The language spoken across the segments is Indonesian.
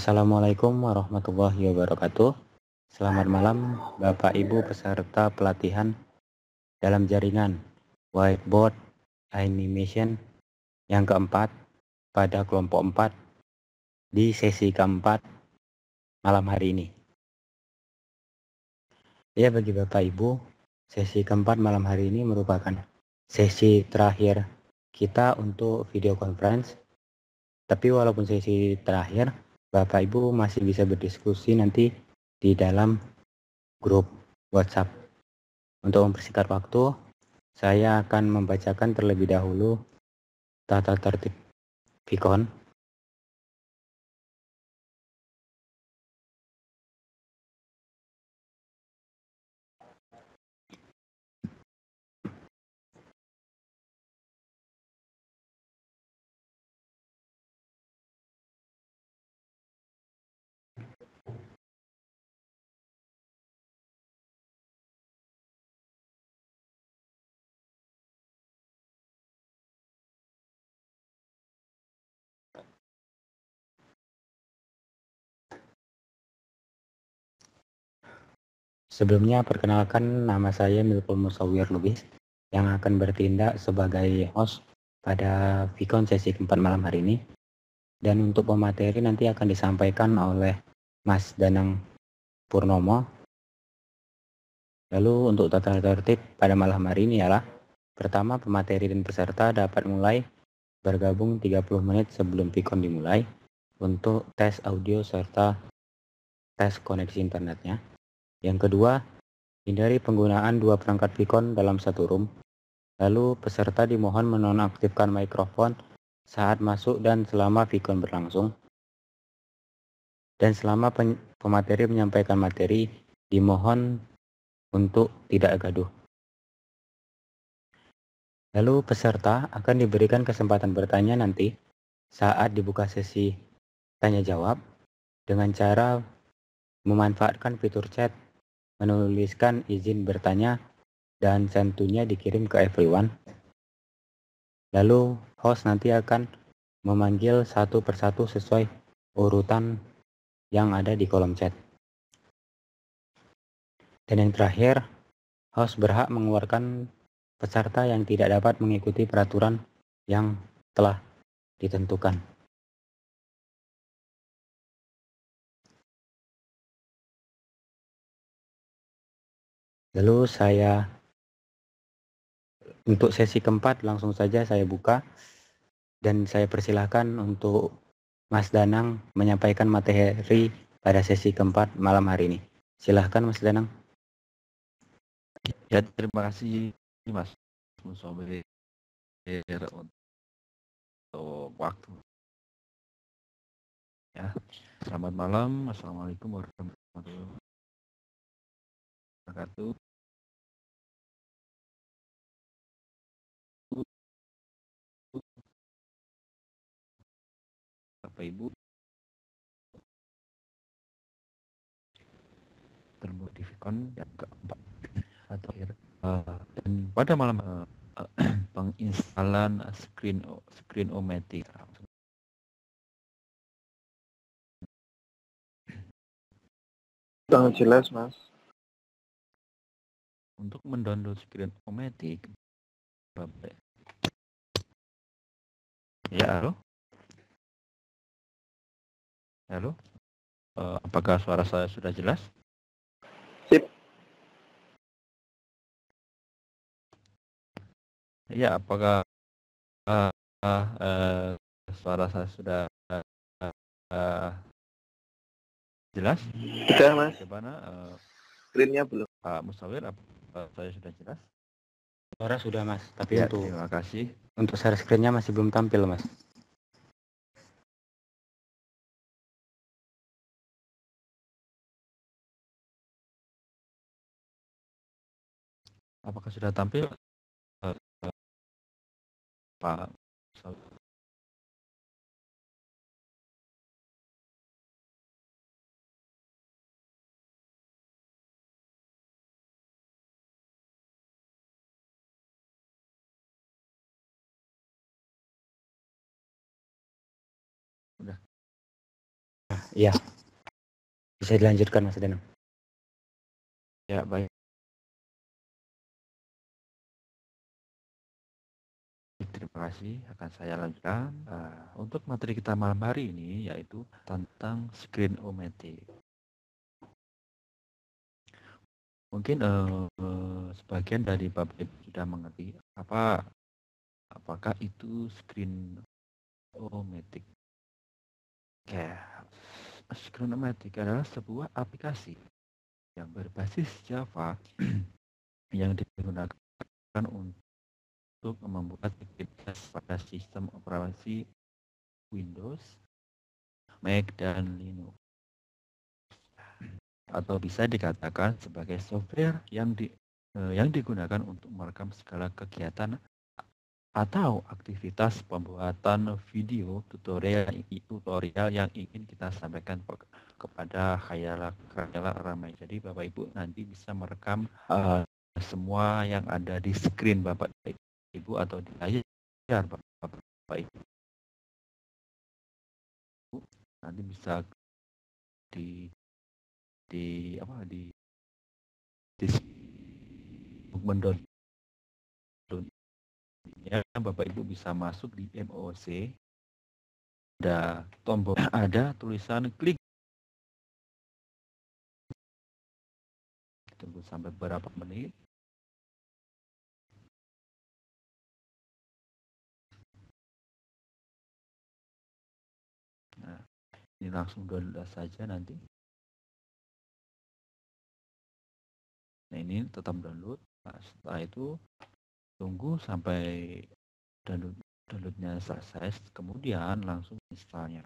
Assalamualaikum warahmatullahi wabarakatuh. Selamat malam Bapak Ibu peserta pelatihan dalam jaringan Whiteboard Animation yang keempat pada kelompok 4 di sesi keempat malam hari ini. Ya, bagi Bapak Ibu, sesi keempat malam hari ini merupakan sesi terakhir kita untuk video conference. Tapi walaupun sesi terakhir, Bapak Ibu masih bisa berdiskusi nanti di dalam grup WhatsApp. Untuk mempersingkat waktu, saya akan membacakan terlebih dahulu tata tertib Vicon. Sebelumnya, perkenalkan, nama saya Milkul Musawir Lubis yang akan bertindak sebagai host pada Vicon sesi keempat malam hari ini. Dan untuk pemateri nanti akan disampaikan oleh Mas Danang Purnomo. Lalu untuk tata tertib pada malam hari ini ialah: pertama, pemateri dan peserta dapat mulai bergabung 30 menit sebelum Vicon dimulai untuk tes audio serta tes koneksi internetnya. Yang kedua, hindari penggunaan dua perangkat Vicon dalam satu room. Lalu peserta dimohon menonaktifkan mikrofon saat masuk dan selama Vicon berlangsung. Dan selama pemateri menyampaikan materi, dimohon untuk tidak gaduh. Lalu peserta akan diberikan kesempatan bertanya nanti saat dibuka sesi tanya jawab dengan cara memanfaatkan fitur chat, menuliskan izin bertanya, dan tentunya dikirim ke everyone. Lalu host nanti akan memanggil satu persatu sesuai urutan yang ada di kolom chat. Dan yang terakhir, host berhak mengeluarkan peserta yang tidak dapat mengikuti peraturan yang telah ditentukan. Lalu untuk sesi keempat langsung saja saya buka dan saya persilahkan untuk Mas Danang menyampaikan materi pada sesi keempat malam hari ini. Silahkan Mas Danang. Ya, terima kasih Mas Musawir untuk waktu. Ya, selamat malam. Assalamualaikum warahmatullahi wabarakatuh. Bapak Ibu, terbuat di Vicon yang keempat atau dan pada malam penginstalan Screenomatic. Sangat jelas, Mas. Untuk mendownload Screenomatic, Bapak. Ya, halo. Halo. Apakah suara saya sudah jelas? Sip. Ya, apakah suara saya sudah jelas? Sudah, Mas. Bagaimana? Screen-nya belum. Pak Musawir, saya sudah jelas? Suara sudah Mas, tapi Ya, terima kasih. untuk share screen-nya masih belum tampil Mas. Apakah sudah tampil, Pak Musawir? Sudah. Iya. Bisa dilanjutkan Mas Danang. Ya, baik. Terima kasih, akan saya lanjutkan. Untuk materi kita malam hari ini yaitu tentang screen-o-matic. Mungkin sebagian dari Bapak Ibu sudah mengerti apakah itu screen-o-matic. Ya, screen-o-matic adalah sebuah aplikasi yang berbasis Java yang digunakan untuk membuat aktivitas pada sistem operasi Windows, Mac, dan Linux. Atau bisa dikatakan sebagai software yang digunakan untuk merekam segala kegiatan atau aktivitas pembuatan video tutorial yang ingin kita sampaikan kepada khayal ramai. Jadi Bapak Ibu nanti bisa merekam semua yang ada di screen Bapak Ibu atau di layar Bapak Ibu. Nanti bisa di mendownload ya, Bapak Ibu bisa masuk di MOC, ada tombol, ada tulisan klik, tunggu sampai beberapa menit. Nah, ini langsung download saja nanti. Nah, ini tetap download. Nah, setelah itu tunggu sampai downloadnya selesai, kemudian langsung installnya.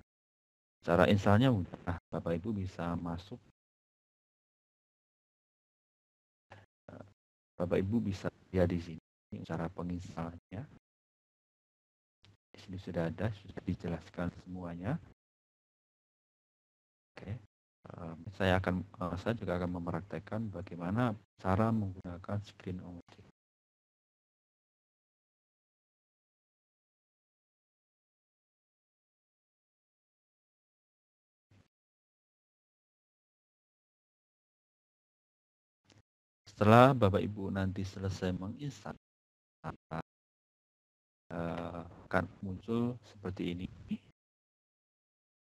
Cara installnya mudah, Bapak Ibu bisa masuk, Bapak Ibu bisa lihat di sini cara penginstalannya. Di sini sudah dijelaskan semuanya. Oke, saya juga akan mempraktekkan bagaimana cara menggunakan screen-o-matic. Setelah Bapak Ibu nanti selesai menginstal, akan muncul seperti ini.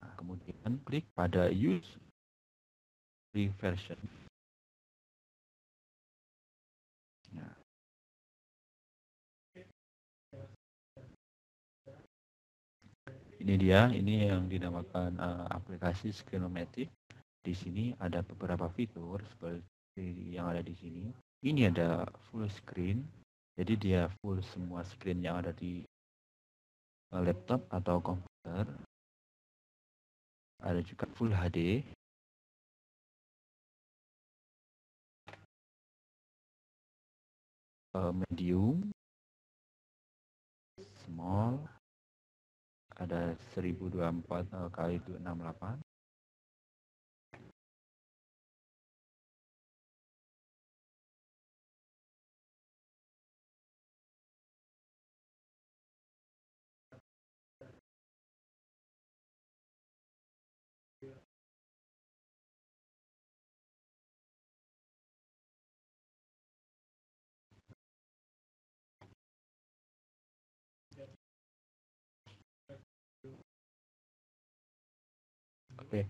Nah, kemudian klik pada use free version. Nah, ini yang dinamakan aplikasi screen-o-matic. Di sini ada beberapa fitur seperti yang ada di sini. Ini ada full screen, jadi dia full semua screen yang ada di laptop atau komputer. Ada juga full HD, medium, small, ada 1024 kali 268. Oke,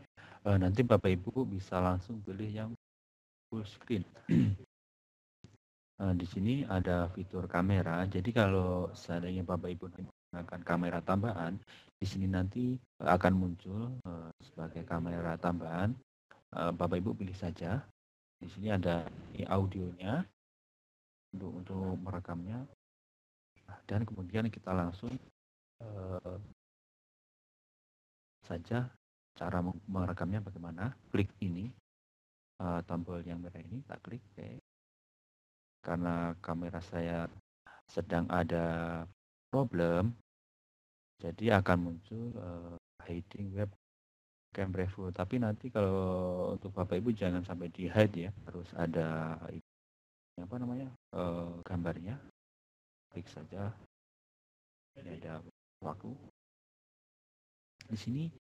nanti Bapak Ibu bisa langsung pilih yang full screen. Di sini ada fitur kamera. Jadi kalau seandainya Bapak Ibu menggunakan kamera tambahan, di sini nanti akan muncul sebagai kamera tambahan. Bapak Ibu pilih saja. Di sini ada audionya untuk merekamnya. Dan kemudian kita langsung saja cara merekamnya bagaimana. Klik ini, tombol yang merah ini, tak klik. Okay. Karena kamera saya sedang ada problem, jadi akan muncul hiding webcam review. Tapi nanti kalau untuk Bapak Ibu jangan sampai di hide ya, harus ada gambarnya. Klik saja. Ini ada waktu. Di sini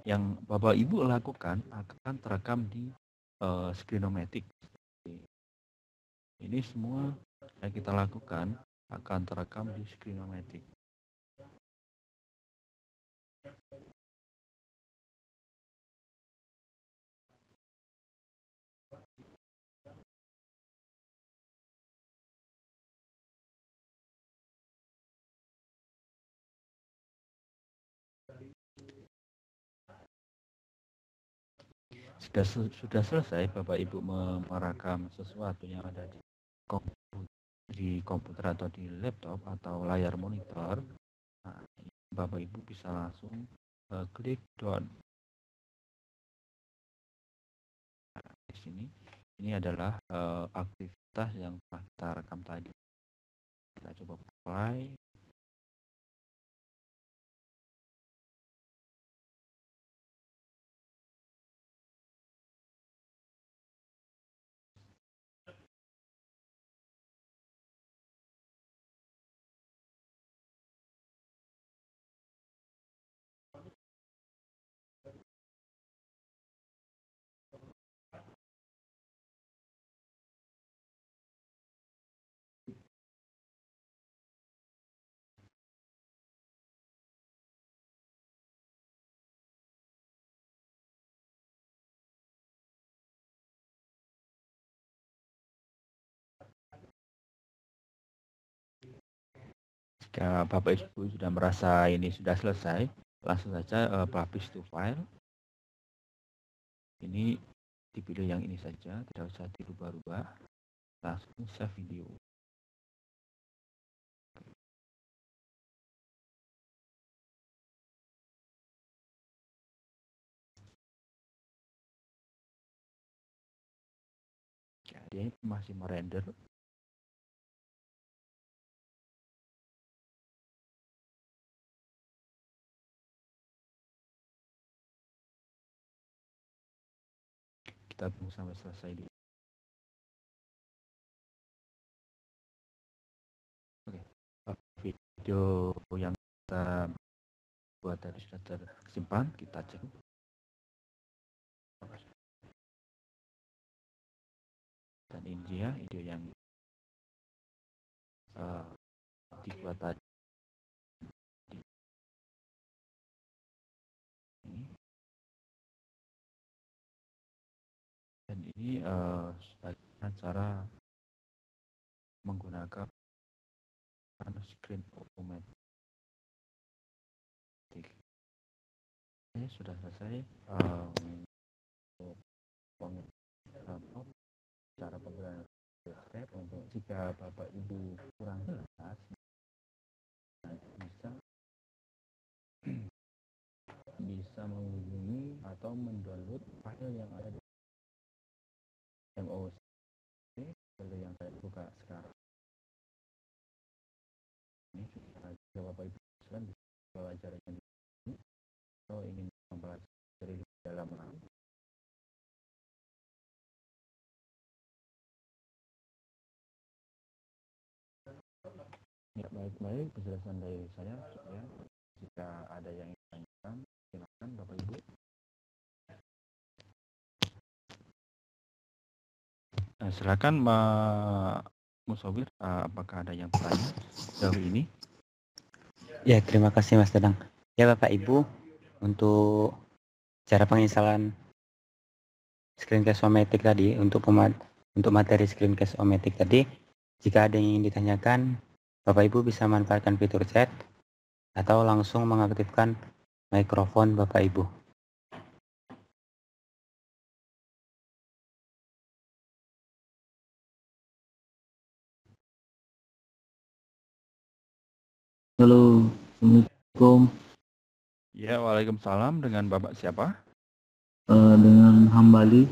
yang Bapak Ibu lakukan akan terekam di Screenomatic. Ini semua yang kita lakukan akan terekam di Screenomatic. Sudah selesai Bapak Ibu merekam sesuatu yang ada di komputer atau di laptop atau layar monitor, nah, Bapak Ibu bisa langsung klik done. Nah, di sini ini adalah aktivitas yang telah kita rekam tadi. Kita coba play. Jika Bapak Ibu sudah merasa ini sudah selesai, langsung saja publish to file. Ini dipilih yang ini saja, tidak usah dirubah-rubah. Langsung save video. Jadi masih merender. Kita tunggu sampai selesai dulu. Oke, video yang kita buat tadi sudah tersimpan, kita cek. Dan ini dia video yang dibuat tadi. Dan ini cara menggunakan Screenomatic. Ini sudah selesai cara penggunaan step. Untuk jika Bapak Ibu kurang jelas, bisa menghubungi atau mendownload file yang ada di MOC seperti yang saya buka sekarang. Ini jika Bapak Ibu bisa belajarnya di sini atau ingin mempelajari di dalam RAM. Ya, baik-baik penjelasan dari saya. Ya. Jika ada yang ingin ditanyakan, silakan Bapak Ibu. Silakan Pak Musawir, apakah ada yang bertanya sejauh ini? Ya, terima kasih Mas Dadang. Ya Bapak Ibu, untuk cara penginstalan Screencast-O-Matic tadi, untuk materi Screencast-O-Matic tadi, jika ada yang ingin ditanyakan, Bapak Ibu bisa manfaatkan fitur chat atau langsung mengaktifkan mikrofon Bapak Ibu. Halo, Assalamualaikum. Ya, waalaikumsalam. Dengan Bapak siapa? Dengan Hambali.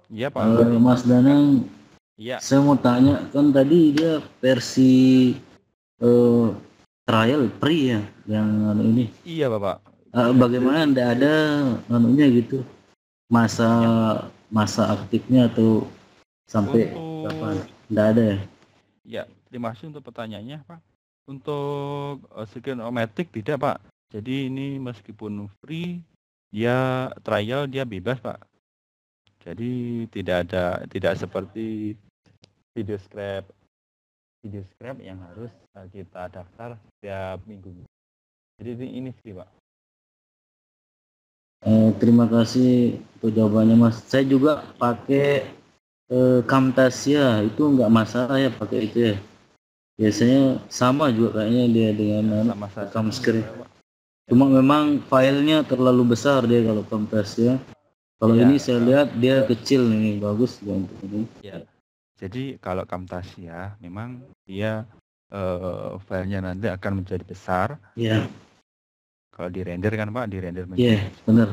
Iya Pak. Mas Danang, ya. Saya mau tanya, kan tadi dia versi trial free ya, yang ini. Iya Bapak. Bagaimana tidak ada anunya gitu, masa aktifnya atau sampai kapan? Tidak ada ya? Ya, terima kasih untuk pertanyaannya Pak. Untuk Screenomatic tidak Pak. Jadi ini meskipun free, Dia trial, dia bebas, Pak. Jadi tidak seperti video scrap yang harus kita daftar setiap minggu. Jadi ini sih, Pak. Terima kasih untuk jawabannya, Mas. Saya juga pakai Camtasia, itu nggak masalah ya pakai itu ya. Biasanya sama juga kayaknya dia dengan Sama saja. Camscript. Cuma memang filenya terlalu besar dia kalau Camtasia. Kalau Iya. ini saya lihat dia kecil nih, bagus juga untuk ini. Ya. Jadi kalau Camtasia memang dia filenya nanti akan menjadi besar. Iya. Kalau di render kan, Pak, di render Iya, benar.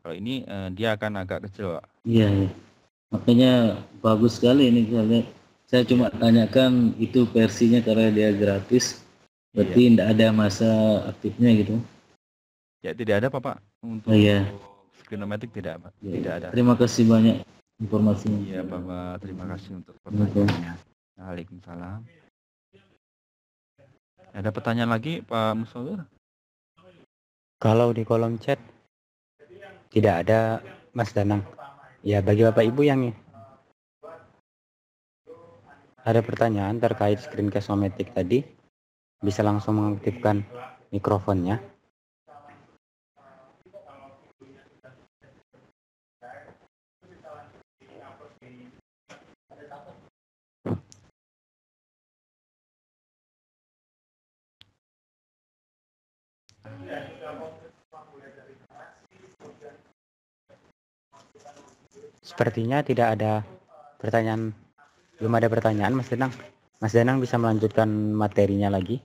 Kalau ini dia akan agak kecil, Pak. Iya. Makanya bagus sekali ini saya lihat. Saya cuma tanyakan itu versinya karena dia gratis. Berarti tidak ada masa aktifnya gitu. Ya, tidak ada, Pak. Untuk Screenomatic tidak, Pak. Ya. Tidak ada. Terima kasih banyak informasinya. Iya, Bapak. Terima kasih untuk pertanyaannya. Waalaikumsalam. Ada pertanyaan lagi, Pak Musawir? Kalau di kolom chat tidak ada, Mas Danang. Ya, bagi Bapak Ibu yang ada pertanyaan terkait Screencast-O-Matic tadi, bisa langsung mengaktifkan mikrofonnya. Sepertinya tidak ada pertanyaan, belum ada pertanyaan, Mas Danang. Mas Danang bisa melanjutkan materinya lagi.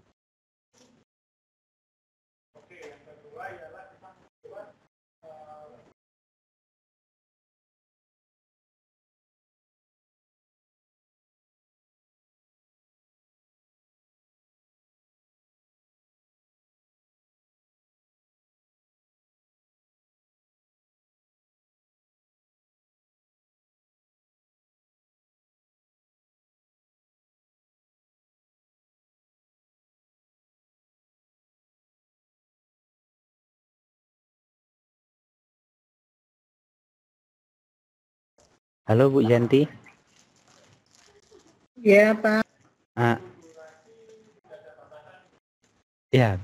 Halo Bu Yanti. Ya Pak. Ya.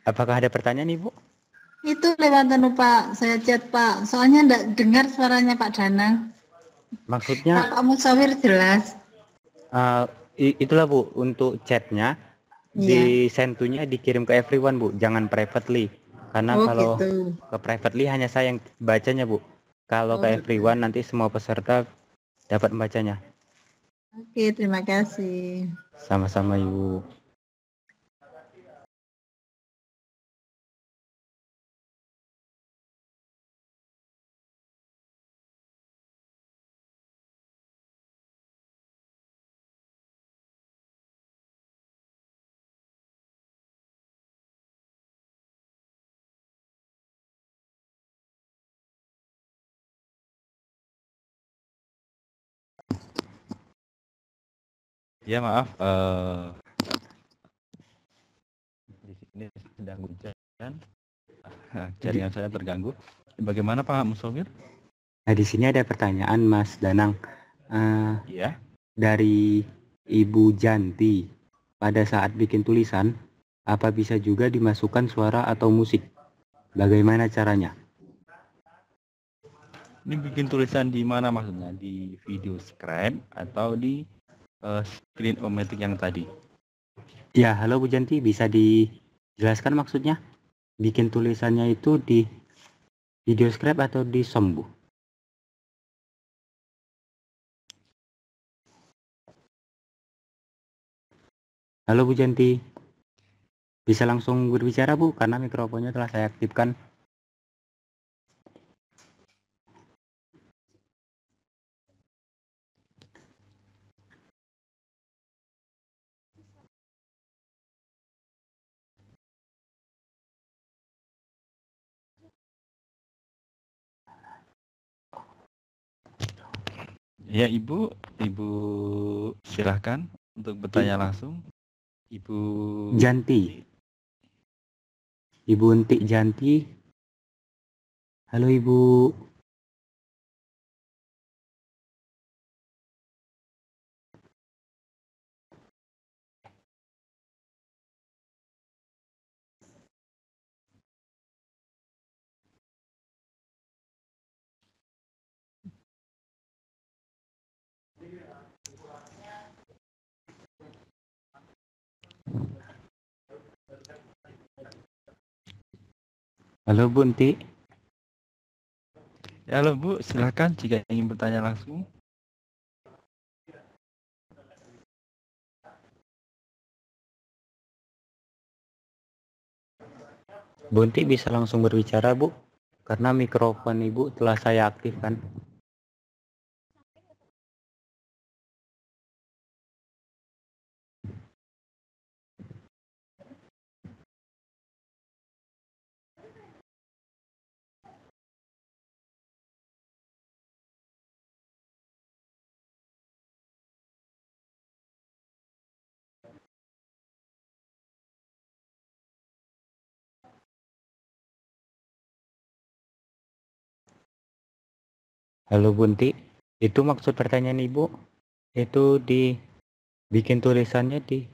Apakah ada pertanyaan Ibu? Itu lewat Pak, saya chat Pak. Soalnya enggak dengar suaranya Pak Danang. Maksudnya? Pak Musawir jelas. Itulah Bu, untuk chatnya di send to-nya dikirim ke everyone Bu, jangan privately. Karena kalau gitu. Ke privately hanya saya yang bacanya Bu. Kalau ke everyone nanti semua peserta dapat membacanya. Oke, terima kasih. Sama-sama Ibu. Ya maaf, di sini sedang hujan, jaringan saya terganggu. Bagaimana Pak Musawir? Nah di sini ada pertanyaan Mas Danang. Ya. Dari Ibu Janti, pada saat bikin tulisan, apa bisa juga dimasukkan suara atau musik? Bagaimana caranya? Ini bikin tulisan di mana maksudnya? Di video scribe atau di Screen-O-Matic yang tadi? Ya, halo Bu Janti, bisa dijelaskan maksudnya? Bikin tulisannya itu di video scribe atau di SOM, Bu? Halo Bu Janti, bisa langsung berbicara Bu, karena mikrofonnya telah saya aktifkan. Ya Ibu silahkan untuk bertanya langsung. Ibu Janti. Ibu Untik Janti. Halo Ibu. Halo Bu Untik. Ya, halo Bu, silakan jika ingin bertanya langsung. Bu Untik bisa langsung berbicara Bu, karena mikrofon Ibu telah saya aktifkan. Halo Bu Untik, itu maksud pertanyaan Ibu? Itu dibikin tulisannya di...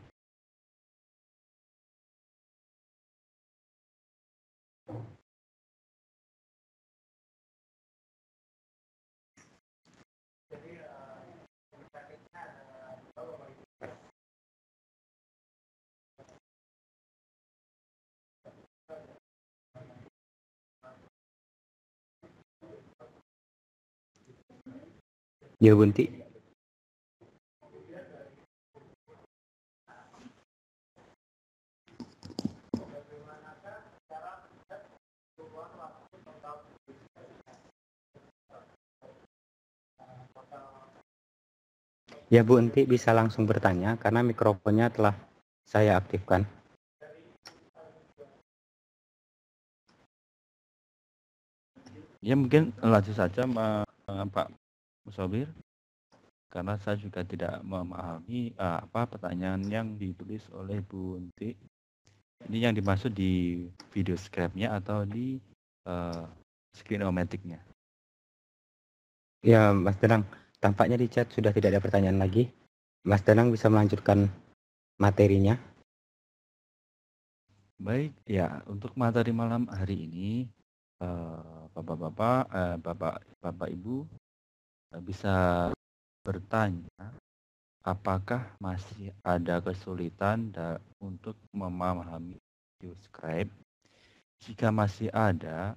Ya Bu Untik. Ya Bu Untik bisa langsung bertanya karena mikrofonnya telah saya aktifkan. Ya, mungkin lanjut saja Pak Musobir, karena saya juga tidak memahami apa pertanyaan yang ditulis oleh Bu Untik. Ini yang dimaksud di video scribe-nya atau di screen-o-matic-nya? Ya Mas Danang, tampaknya di chat sudah tidak ada pertanyaan lagi. Mas Danang bisa melanjutkan materinya. Baik, ya, untuk materi malam hari ini, Bapak Ibu bisa bertanya apakah masih ada kesulitan untuk memahami video scribe. Jika masih ada,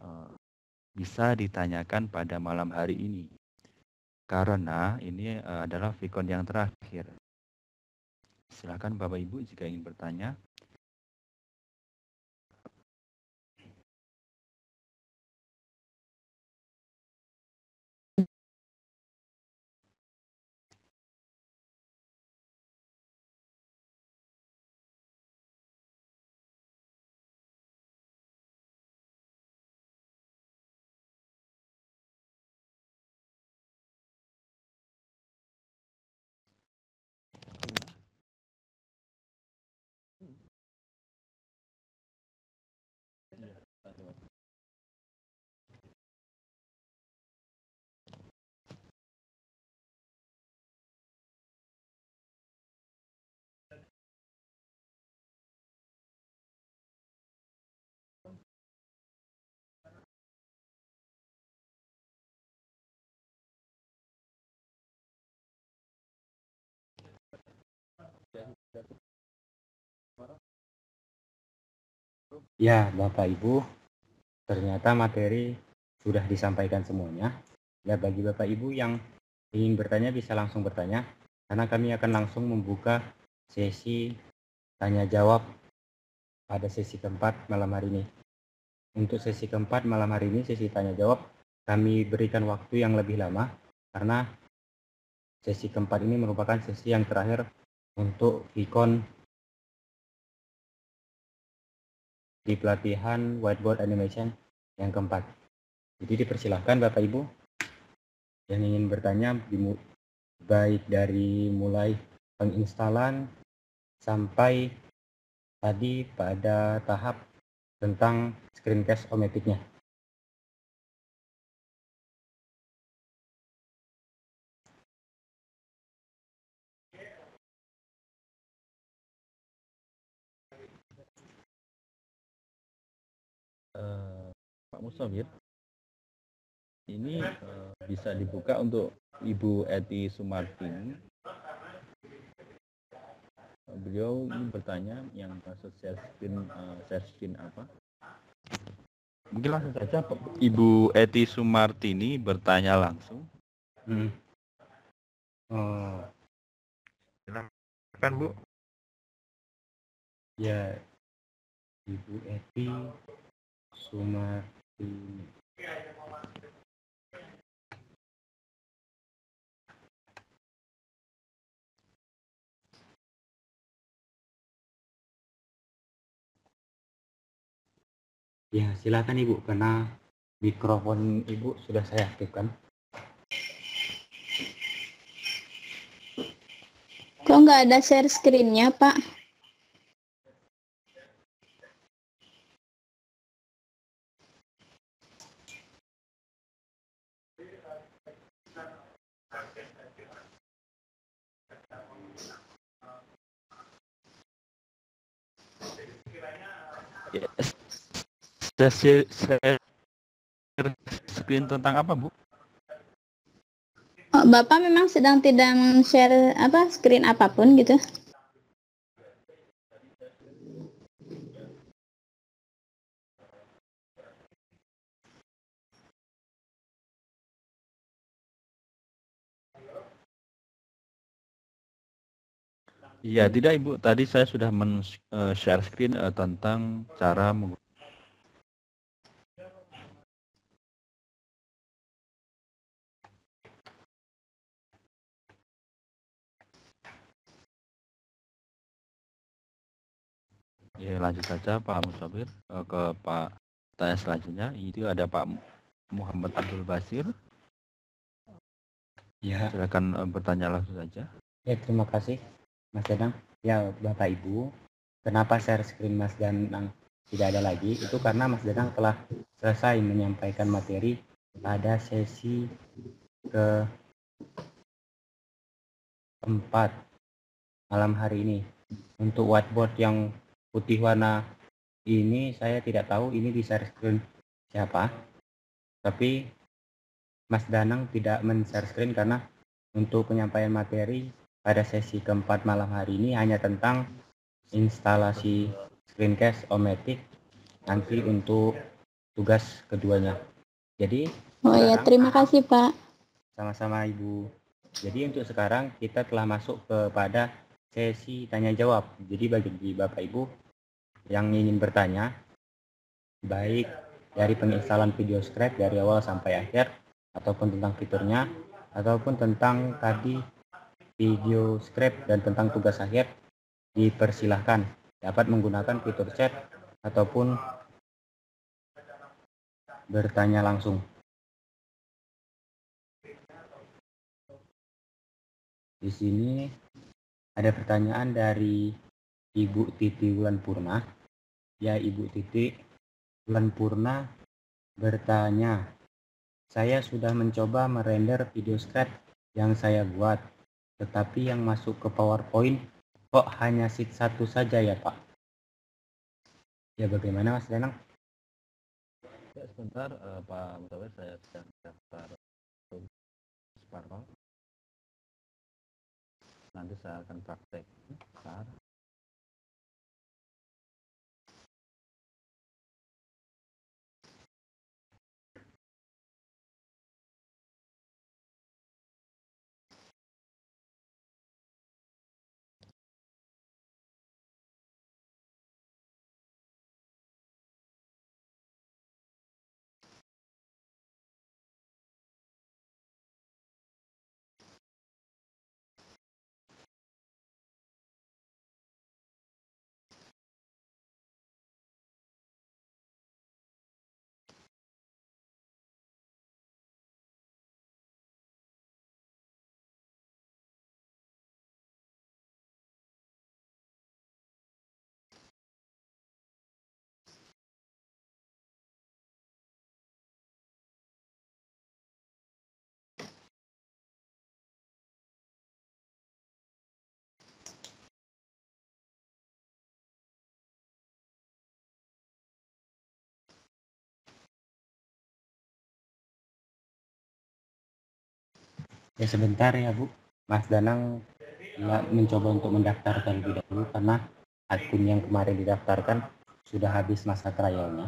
bisa ditanyakan pada malam hari ini, karena ini adalah Vicon yang terakhir. Silakan Bapak Ibu jika ingin bertanya. Ya Bapak Ibu, ternyata materi sudah disampaikan semuanya. Ya bagi Bapak Ibu yang ingin bertanya bisa langsung bertanya, karena kami akan langsung membuka sesi tanya jawab pada sesi keempat malam hari ini. Untuk sesi keempat malam hari ini, sesi tanya jawab, kami berikan waktu yang lebih lama, karena sesi keempat ini merupakan sesi yang terakhir untuk Vicon di pelatihan whiteboard animation yang keempat. Jadi dipersilahkan Bapak Ibu yang ingin bertanya, baik dari mulai penginstalan sampai tadi pada tahap tentang screencast ometiknya. Pak Musawir, ini bisa dibuka untuk Ibu Eti Sumartini. Beliau ini bertanya yang maksud share screen apa? Mungkin langsung saja Ibu Eti Sumartini bertanya langsung. Oh, Silakan Bu. ya, Ibu Eti Sumartini. Ya, silakan Ibu, karena mikrofon Ibu sudah saya aktifkan. Kok nggak ada share screen-nya, Pak? Ya, share screen tentang apa Bu? Oh, Bapak memang sedang tidak share screen apapun gitu? Iya, tidak Ibu. Tadi saya sudah share screen tentang cara Ya, lanjut saja Pak Musawir ke Pak tanya selanjutnya. Itu ada Pak Muhammad Abdul Basir. Ya, Silakan bertanya langsung saja. ya, terima kasih Mas Danang. Ya, Bapak Ibu, kenapa share screen Mas Danang tidak ada lagi? Itu karena Mas Danang telah selesai menyampaikan materi pada sesi keempat malam hari ini. Untuk whiteboard yang putih warna ini saya tidak tahu ini di share screen siapa, tapi Mas Danang tidak men-share screen karena untuk penyampaian materi pada sesi keempat malam hari ini hanya tentang instalasi screencast ometik nanti untuk tugas keduanya. Jadi Oh ya, terima kasih Pak. Sama-sama Ibu. Jadi untuk sekarang kita telah masuk kepada sesi tanya jawab. Jadi bagi Bapak Ibu yang ingin bertanya, baik dari penginstalan video script dari awal sampai akhir, ataupun tentang fiturnya, ataupun tentang tadi video script dan tentang tugas akhir, dipersilahkan dapat menggunakan fitur chat ataupun bertanya langsung. Di sini ada pertanyaan dari Ibu Titi Wulanpurna. Ya, Ibu Titi Wulanpurna bertanya, saya sudah mencoba merender video script yang saya buat, tetapi yang masuk ke PowerPoint kok hanya sheet 1 saja ya Pak? Ya, bagaimana Mas Danang? Ya, sebentar Pak Musawir, saya sedang daftar Sparkle. Nanti saya akan praktek. Bentar. Ya sebentar ya Bu, Mas Danang mencoba untuk mendaftar terlebih dahulu karena akun yang kemarin didaftarkan sudah habis masa trialnya.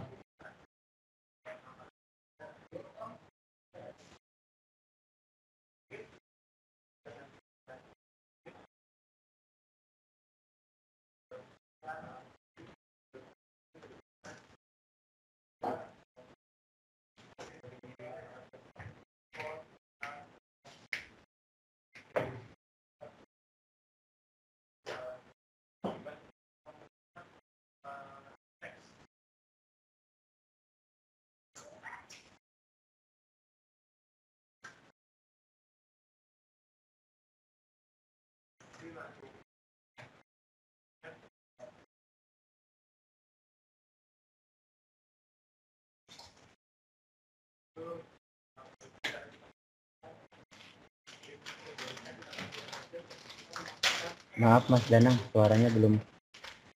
Maaf Mas Danang, suaranya belum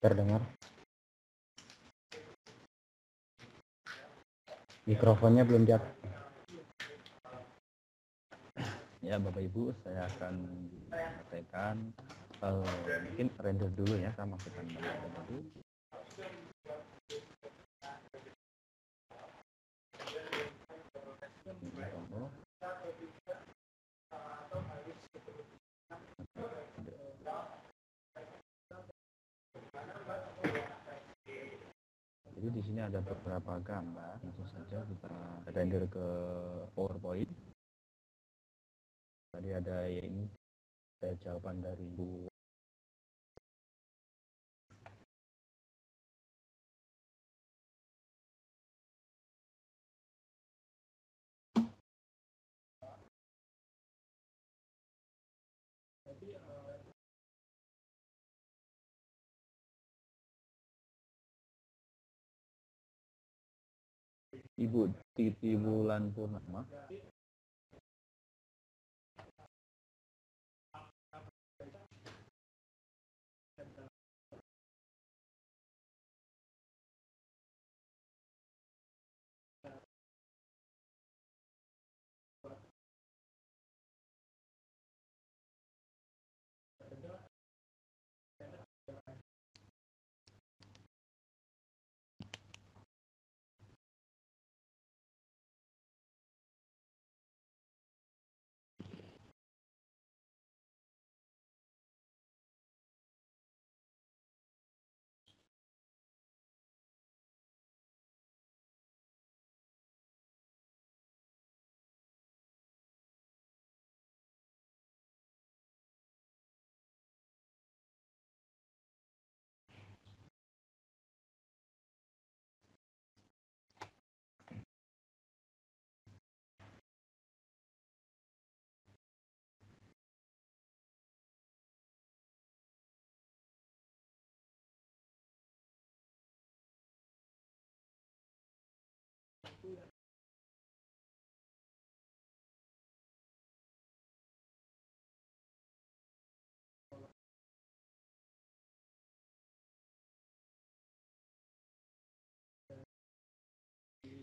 terdengar. Mikrofonnya belum diaktifkan. Ya Bapak Ibu, saya akan sampaikan mungkin render dulu ya, saya masukkan render dulu. Jadi di sini ada beberapa gambar, langsung saja kita render ke PowerPoint. Tadi ada ini jawaban dari Bu. Ibu Titi Wulan Purnama.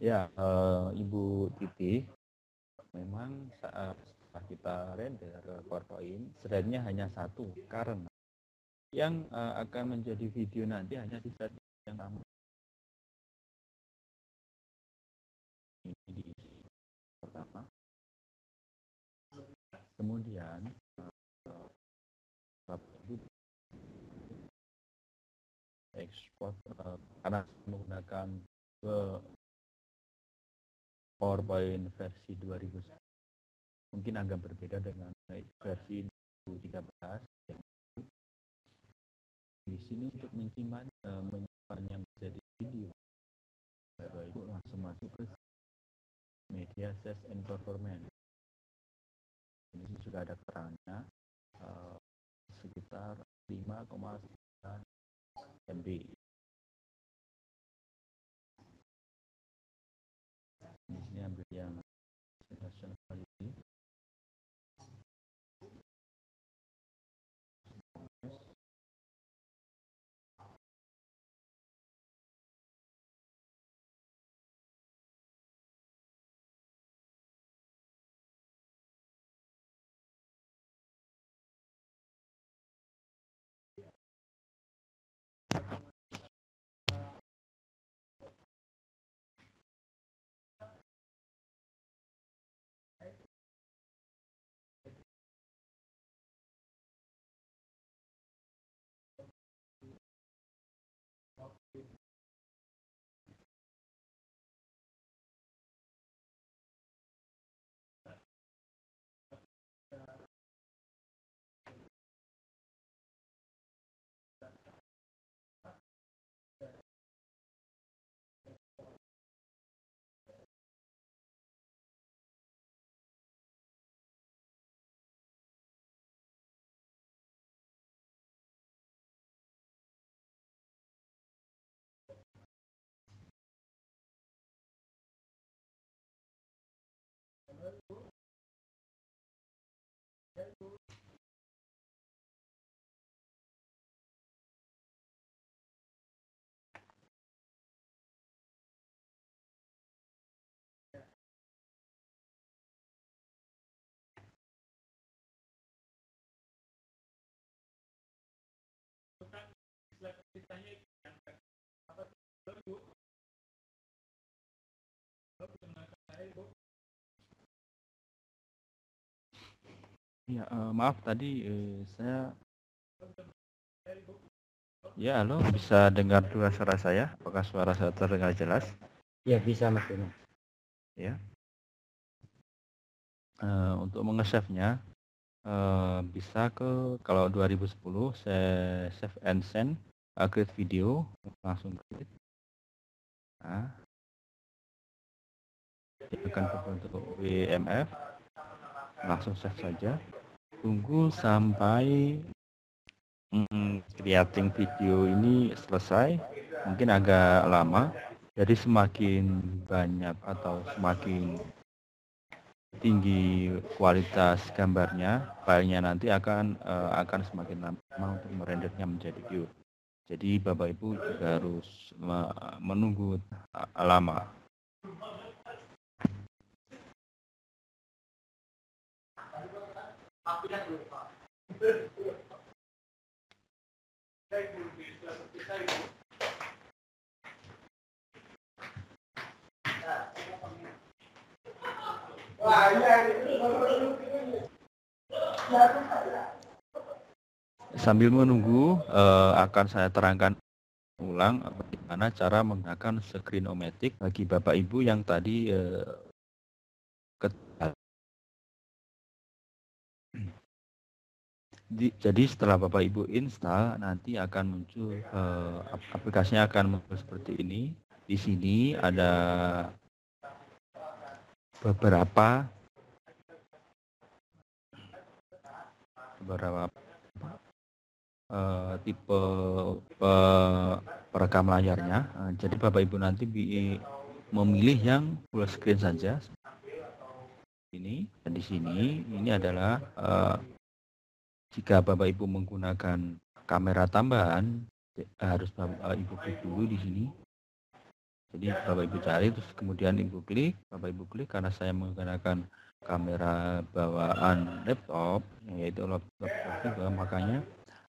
Ya, Ibu Titi, memang saat kita render PowerPoint, slide-nya hanya satu, karena yang akan menjadi video nanti hanya di slide yang sama. Ini di pertama. Kemudian, ekspor karena menggunakan PowerPoint versi 2000 mungkin agak berbeda dengan versi 2013. Di sini untuk menyimpan yang menjadi video, Bapak Ibu langsung masuk ke media size and performance. Ini sudah ada keterangannya sekitar 5,9 MB. Di sini ambil yang nationality. Ya, maaf tadi saya ya, halo, bisa dengar dua suara saya? Apakah suara saya terdengar jelas? Ya bisa Mas Bimo. Ya. Untuk menge-save-nya bisa ke kalau 2010 saya save and send, create video, langsung create. Nah, dia akan berbentuk WMF, langsung save saja. Tunggu sampai creating video ini selesai, mungkin agak lama, jadi semakin banyak atau semakin tinggi kualitas gambarnya, filenya nanti akan semakin lama untuk merendernya menjadi view. Jadi Bapak Ibu juga harus menunggu lama. Sambil menunggu akan saya terangkan ulang bagaimana cara menggunakan Screenomatic bagi Bapak Ibu yang tadi jadi setelah Bapak Ibu install nanti akan muncul aplikasinya akan muncul seperti ini. Di sini ada beberapa tipe perekam layarnya. Jadi Bapak Ibu nanti memilih yang full screen saja. Ini dan di sini ini adalah jika Bapak Ibu menggunakan kamera tambahan harus Bapak Ibu klik dulu di sini. Jadi Bapak Ibu cari terus kemudian Ibu klik, Bapak Ibu klik karena saya menggunakan kamera bawaan laptop yaitu laptop Toshiba, makanya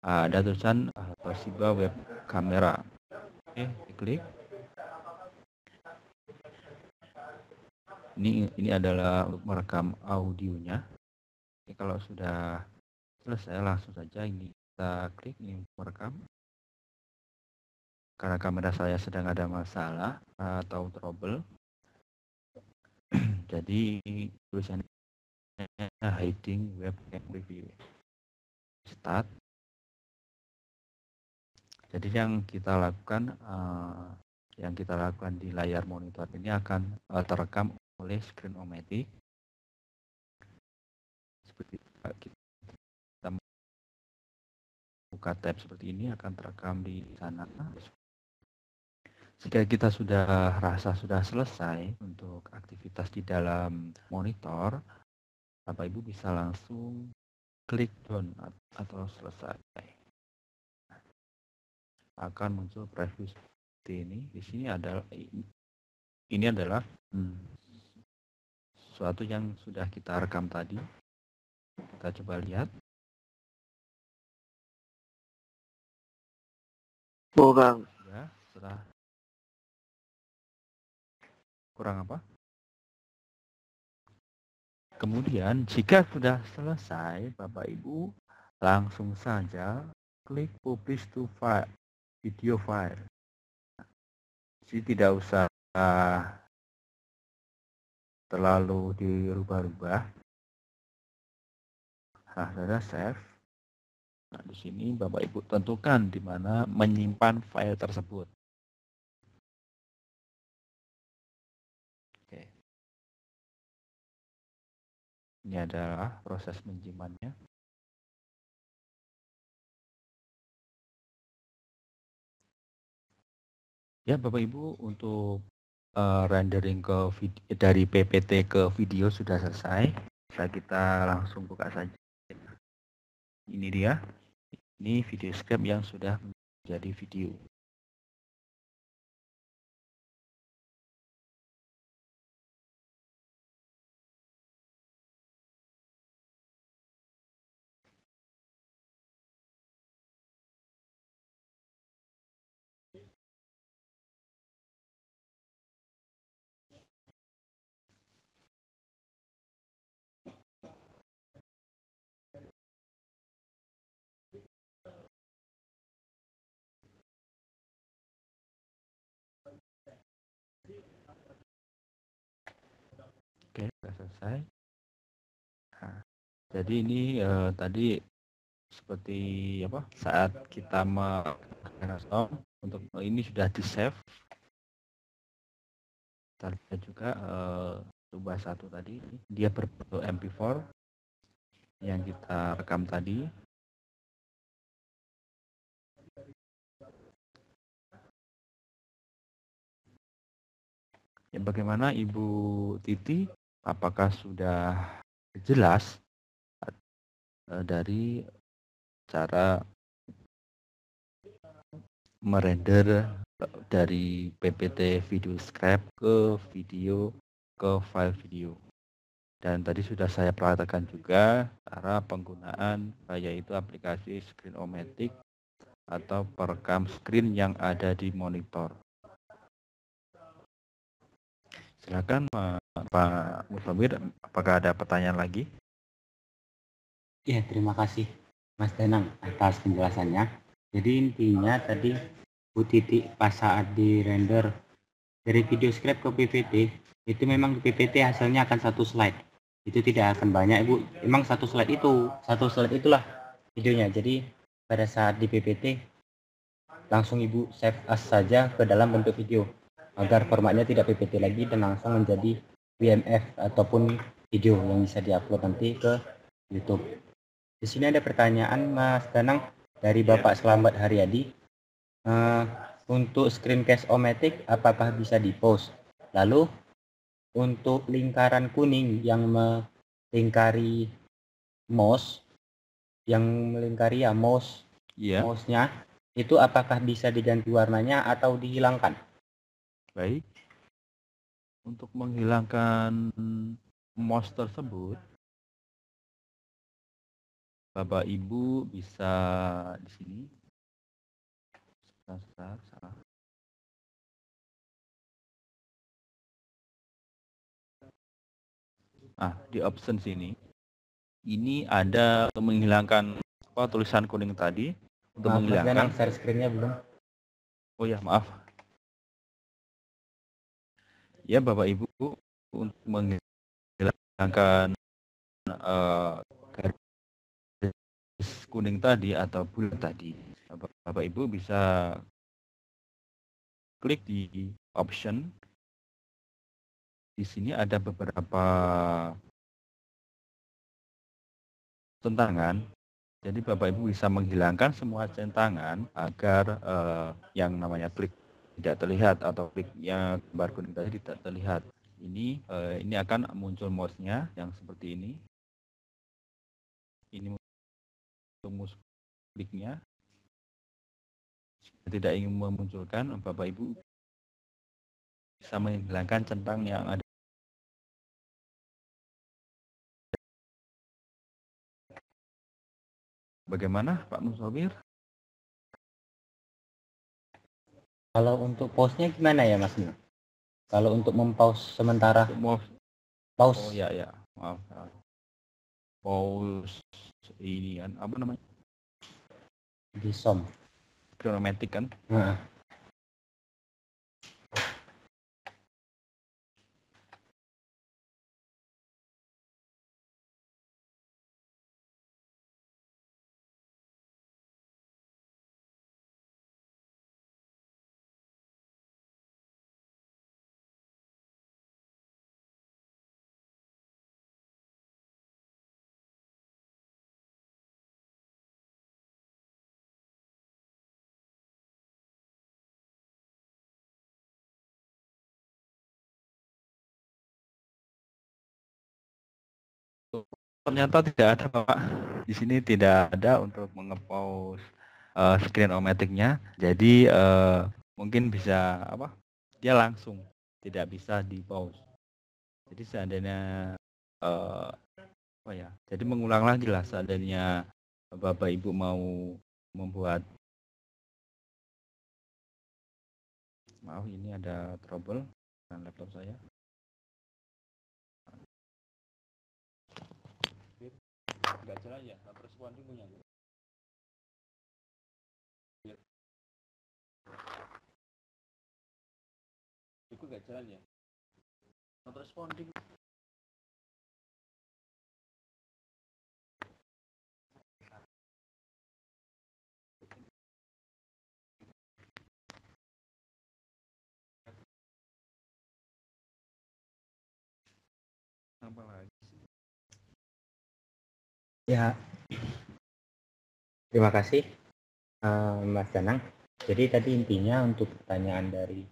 ada tulisan Toshiba web kamera. Oke, diklik. Ini adalah untuk merekam audionya. Oke, kalau sudah selesai langsung saja ini kita klik ini merekam. Karena kamera saya sedang ada masalah atau trouble, jadi tulisannya hiding webcam review. Start. Jadi yang kita lakukan di layar monitor ini akan terekam oleh Screenomatic. Seperti kita buka tab seperti ini akan terekam di sana. Jika kita sudah rasa sudah selesai untuk aktivitas di dalam monitor, Bapak Ibu bisa langsung klik done atau selesai. Akan muncul preview seperti ini. Di sini ini adalah sesuatu yang sudah kita rekam tadi. Kita coba lihat. Kurang. Ya, setelah kurang apa? Kemudian jika sudah selesai, Bapak Ibu langsung saja klik publish to file, video file. Jadi tidak usah terlalu dirubah-rubah. Nah, sudah save. Nah, di sini Bapak Ibu tentukan di mana menyimpan file tersebut. Oke. Ini adalah proses menyimpannya. Ya, Bapak Ibu, untuk rendering dari PPT ke video sudah selesai. Bisa kita langsung buka saja. Ini dia. Ini video script yang sudah menjadi video. selesai. Nah, jadi ini tadi seperti apa? Saat kita untuk ini sudah di save. Kita lihat juga coba satu tadi, dia berbentuk MP4 yang kita rekam tadi. Ya, bagaimana Ibu Titi? Apakah sudah jelas dari cara merender dari PPT video scrap ke video ke file video? Dan tadi sudah saya perhatikan juga cara penggunaan, yaitu aplikasi Screen-O-Matic atau perekam screen yang ada di monitor. Silakan Pak Mustamir, apakah ada pertanyaan lagi? Ya, terima kasih Mas Danang atas penjelasannya. Jadi intinya tadi Bu Titi pas saat di render dari video scrap ke PPT, itu memang di PPT hasilnya akan satu slide. Itu tidak akan banyak Ibu, memang satu slide itulah videonya. Jadi pada saat di PPT langsung Ibu save as saja ke dalam bentuk video agar formatnya tidak PPT lagi dan langsung menjadi WMF ataupun video yang bisa diupload nanti ke YouTube. Di sini ada pertanyaan Mas Danang dari Bapak Selamat Haryadi. Untuk Screencast-O-Matic apakah bisa di-post? Lalu untuk lingkaran kuning yang melingkari mouse, mouse-nya itu apakah bisa diganti warnanya atau dihilangkan? Baik. Untuk menghilangkan mouse tersebut, Bapak Ibu bisa di sini. Salah. Di option sini. Ini ada untuk menghilangkan tulisan kuning tadi. Untuk menghilangkan. Share screen-nya belum? Oh ya, maaf. Ya, Bapak Ibu, untuk menghilangkan garis kuning tadi atau bulat tadi, Bapak Ibu bisa klik di option. Di sini ada beberapa centangan. Jadi Bapak Ibu bisa menghilangkan semua centangan agar yang namanya klik tidak terlihat atau kliknya gambar kuning tadi tidak terlihat. Ini akan muncul mouse-nya yang seperti ini. Ini untuk kliknya. Jika tidak ingin memunculkan, Bapak Ibu bisa menghilangkan centang yang ada. Bagaimana Pak Musawir? Kalau untuk pause-nya gimana ya Mas? Kalau untuk mempause sementara, pause. Oh ya, maaf. Pause ini kan apa namanya? Di SOM. Screen-O-Matic kan? Ternyata tidak ada Pak. Di sini tidak ada untuk mengepause Screen-O-Matic-nya. Jadi mungkin bisa dia langsung tidak bisa di pause. Jadi seandainya jadi mengulang lagi lah seandainya Bapak Ibu mau membuat, maaf ini ada trouble dengan laptop saya. Nggak jalan ya, nggak responding punya. Itu nggak jalan ya, nggak responding. apa lagi sih? Ya, terima kasih Mas Danang. Jadi tadi intinya untuk pertanyaan dari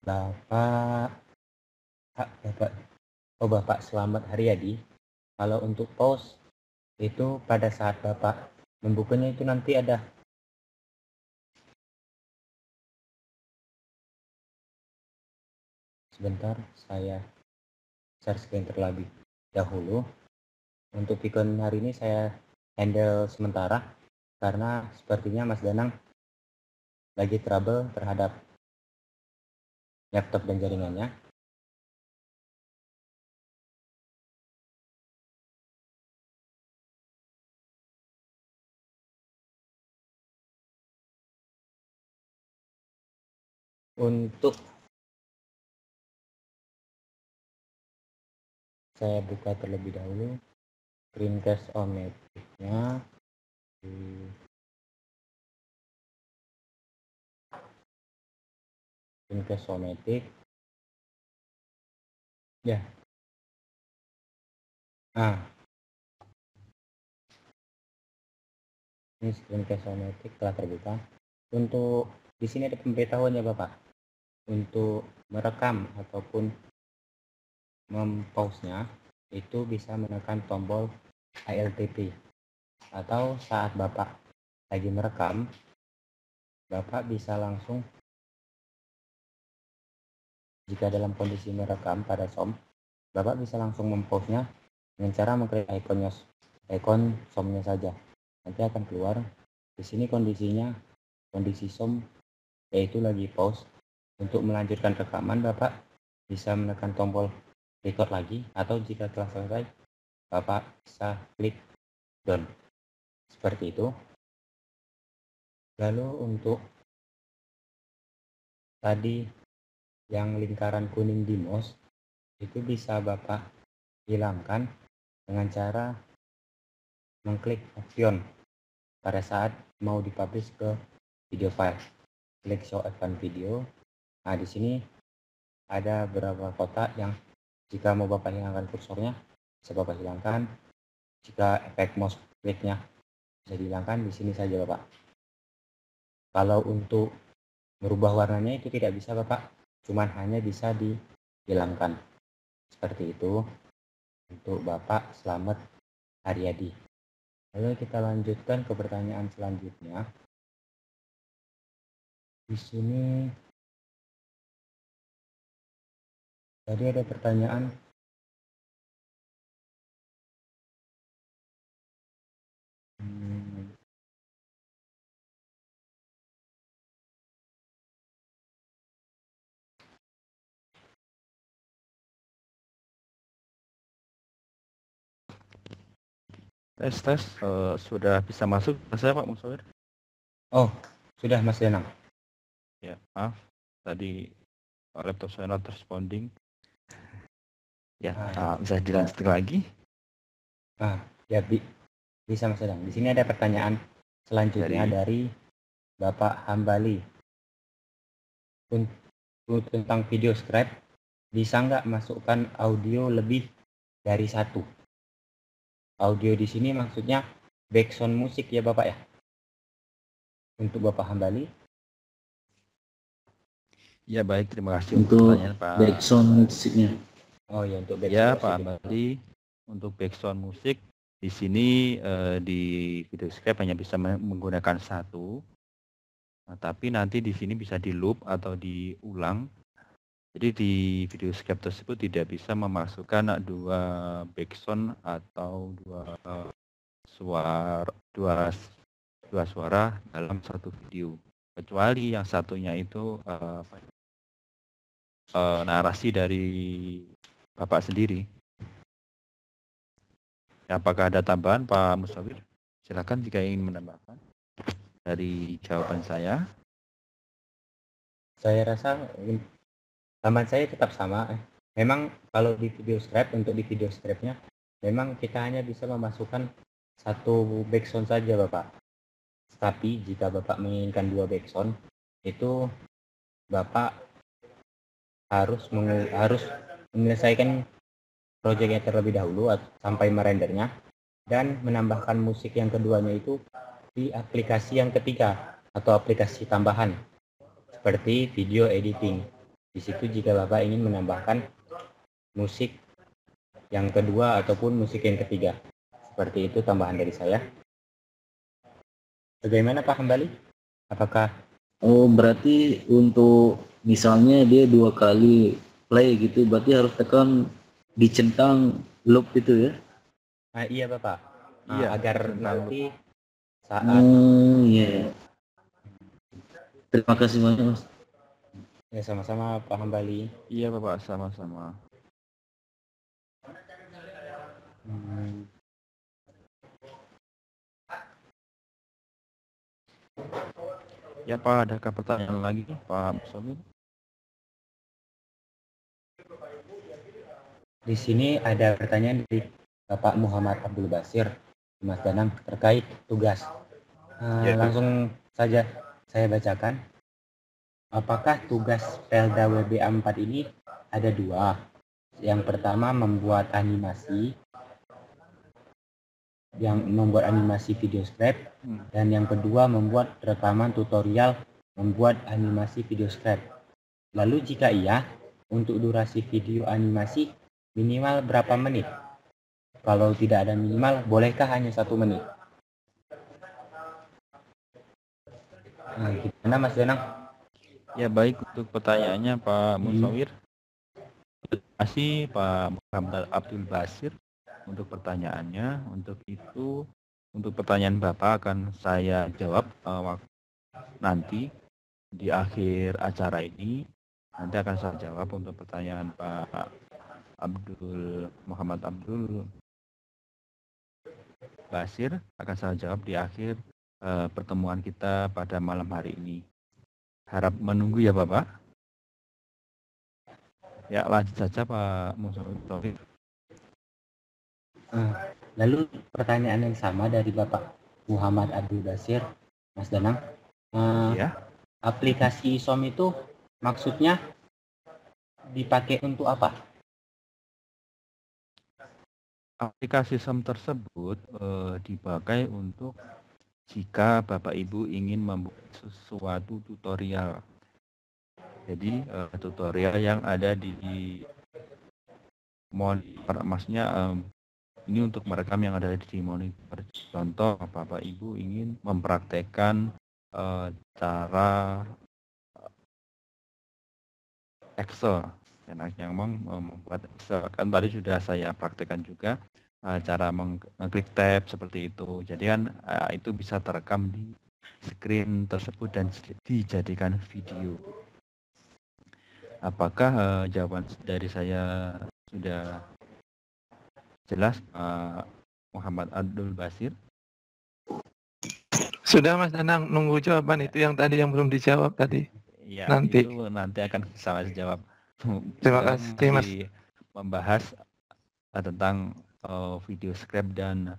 Bapak Selamat Haryadi, kalau untuk pause itu pada saat Bapak membukanya itu nanti ada sebentar, saya share screen terlebih dahulu. Untuk Vicon hari ini saya handle sementara karena sepertinya Mas Danang lagi trouble terhadap laptop dan jaringannya. Untuk saya buka terlebih dahulu screencast ometic-nya. Screencast ometic. Ya. Nah, ini screencast ometic telah terbuka. Untuk di sini ada pemberitahuannya Bapak. Untuk merekam ataupun mempause-nya itu bisa menekan tombol ALTP, atau saat Bapak lagi merekam, Bapak bisa langsung, jika dalam kondisi merekam pada SOM, Bapak bisa langsung mempause-nya dengan cara mengklik ikon SOM-nya saja. Nanti akan keluar di sini kondisinya, kondisi SOM yaitu lagi pause. Untuk melanjutkan rekaman, Bapak bisa menekan tombol record lagi, atau jika telah selesai, Bapak bisa klik done. Seperti itu. Lalu untuk tadi yang lingkaran kuning di mouse, itu bisa Bapak hilangkan dengan cara mengklik option pada saat mau dipublish ke video file. Klik show advanced video. Nah, di sini ada beberapa kotak yang jika mau Bapak hilangkan kursornya, bisa Bapak hilangkan. Jika efek mouse kliknya bisa dihilangkan, di sini saja Bapak. Kalau untuk merubah warnanya itu tidak bisa Bapak, cuman hanya bisa dihilangkan. Seperti itu untuk Bapak Selamat Haryadi. Lalu kita lanjutkan ke pertanyaan selanjutnya. Di sini tadi ada pertanyaan Tes sudah bisa masuk saya Pak Musawir? Oh, sudah Mas Danang. Ya, maaf tadi laptop saya not responding. Ya, bisa dilanjutkan lagi? Ya bisa Mas Danang. Di sini ada pertanyaan selanjutnya dari Bapak Hambali. Untuk tentang video script, bisa nggak masukkan audio lebih dari satu? Audio di sini maksudnya background musik ya Bapak ya? Untuk Bapak Hambali. Ya baik, terima kasih untuk pertanyaan Pak. Background musiknya. Oh ya, untuk ya Pak Hambali, untuk background musik di sini di video script hanya bisa menggunakan satu. Nah, tapi nanti di sini bisa di loop atau diulang. Jadi di video script tersebut tidak bisa memasukkan dua background atau dua suara dalam satu video, kecuali yang satunya itu narasi dari Bapak sendiri. Apakah ada tambahan Pak Musawir? Silakan jika ingin menambahkan dari jawaban saya. Saya rasa tambahan saya tetap sama. Memang kalau di video script, untuk di video scriptnya memang kita hanya bisa memasukkan satu background saja Bapak. Tapi jika Bapak menginginkan dua background, itu Bapak harus menyelesaikan proyeknya terlebih dahulu sampai merendernya, dan menambahkan musik yang keduanya itu di aplikasi yang ketiga atau aplikasi tambahan seperti video editing. Di situ jika Bapak ingin menambahkan musik yang kedua ataupun musik yang ketiga. Seperti itu tambahan dari saya. Bagaimana Pak Hambali? Apakah berarti untuk misalnya dia 2 kali play gitu, berarti harus tekan dicentang loop itu ya? iya Bapak. Iya, Agar dicentang nanti saat Iya. Terima kasih banyak Mas. ya sama-sama Pak Hambali. Iya Bapak, sama-sama. Ya Pak, adakah pertanyaan lagi Pak Musawir? Di sini ada pertanyaan dari Bapak Muhammad Abdul Basir, Mas Danang, terkait tugas. Langsung saja saya bacakan. Apakah tugas Pelda WBA 4 ini ada 2? Yang pertama membuat animasi video script, dan yang kedua membuat rekaman tutorial membuat animasi video script. Lalu jika iya, untuk durasi video animasi minimal berapa menit? Kalau tidak ada minimal, bolehkah hanya 1 menit? Gimana Mas Danang? Ya baik, untuk pertanyaannya Pak Musawir. Terima kasih Pak Muhammad Abdul Basir untuk pertanyaannya. Untuk itu, untuk pertanyaan Bapak akan saya jawab nanti di akhir acara ini. Nanti akan saya jawab untuk pertanyaan Pak Muhammad Abdul Basir, akan saya jawab di akhir pertemuan kita pada malam hari ini. Harap menunggu ya Bapak. Ya, lanjut saja Pak Musawir. Lalu pertanyaan yang sama dari Bapak Muhammad Abdul Basir, Mas Danang. Ya. Aplikasi ISOM itu maksudnya dipakai untuk apa? Aplikasi ISOM tersebut dipakai untuk jika Bapak Ibu ingin membuat sesuatu tutorial. Jadi tutorial yang ada di monitor, maksudnya ini untuk merekam yang ada di monitor. Contoh, Bapak Ibu ingin mempraktekkan cara Excel, yang membuat Excel. Kan tadi sudah saya praktekkan juga cara mengklik tab seperti itu. Jadi kan itu bisa terekam di screen tersebut dan dijadikan video. Apakah jawaban dari saya sudah jelas Pak Muhammad Abdul Basir? Sudah Mas Danang, nunggu jawaban itu yang tadi yang belum dijawab tadi. Ya, nanti akan saya jawab. Terima kasih Mas. Membahas tentang video script dan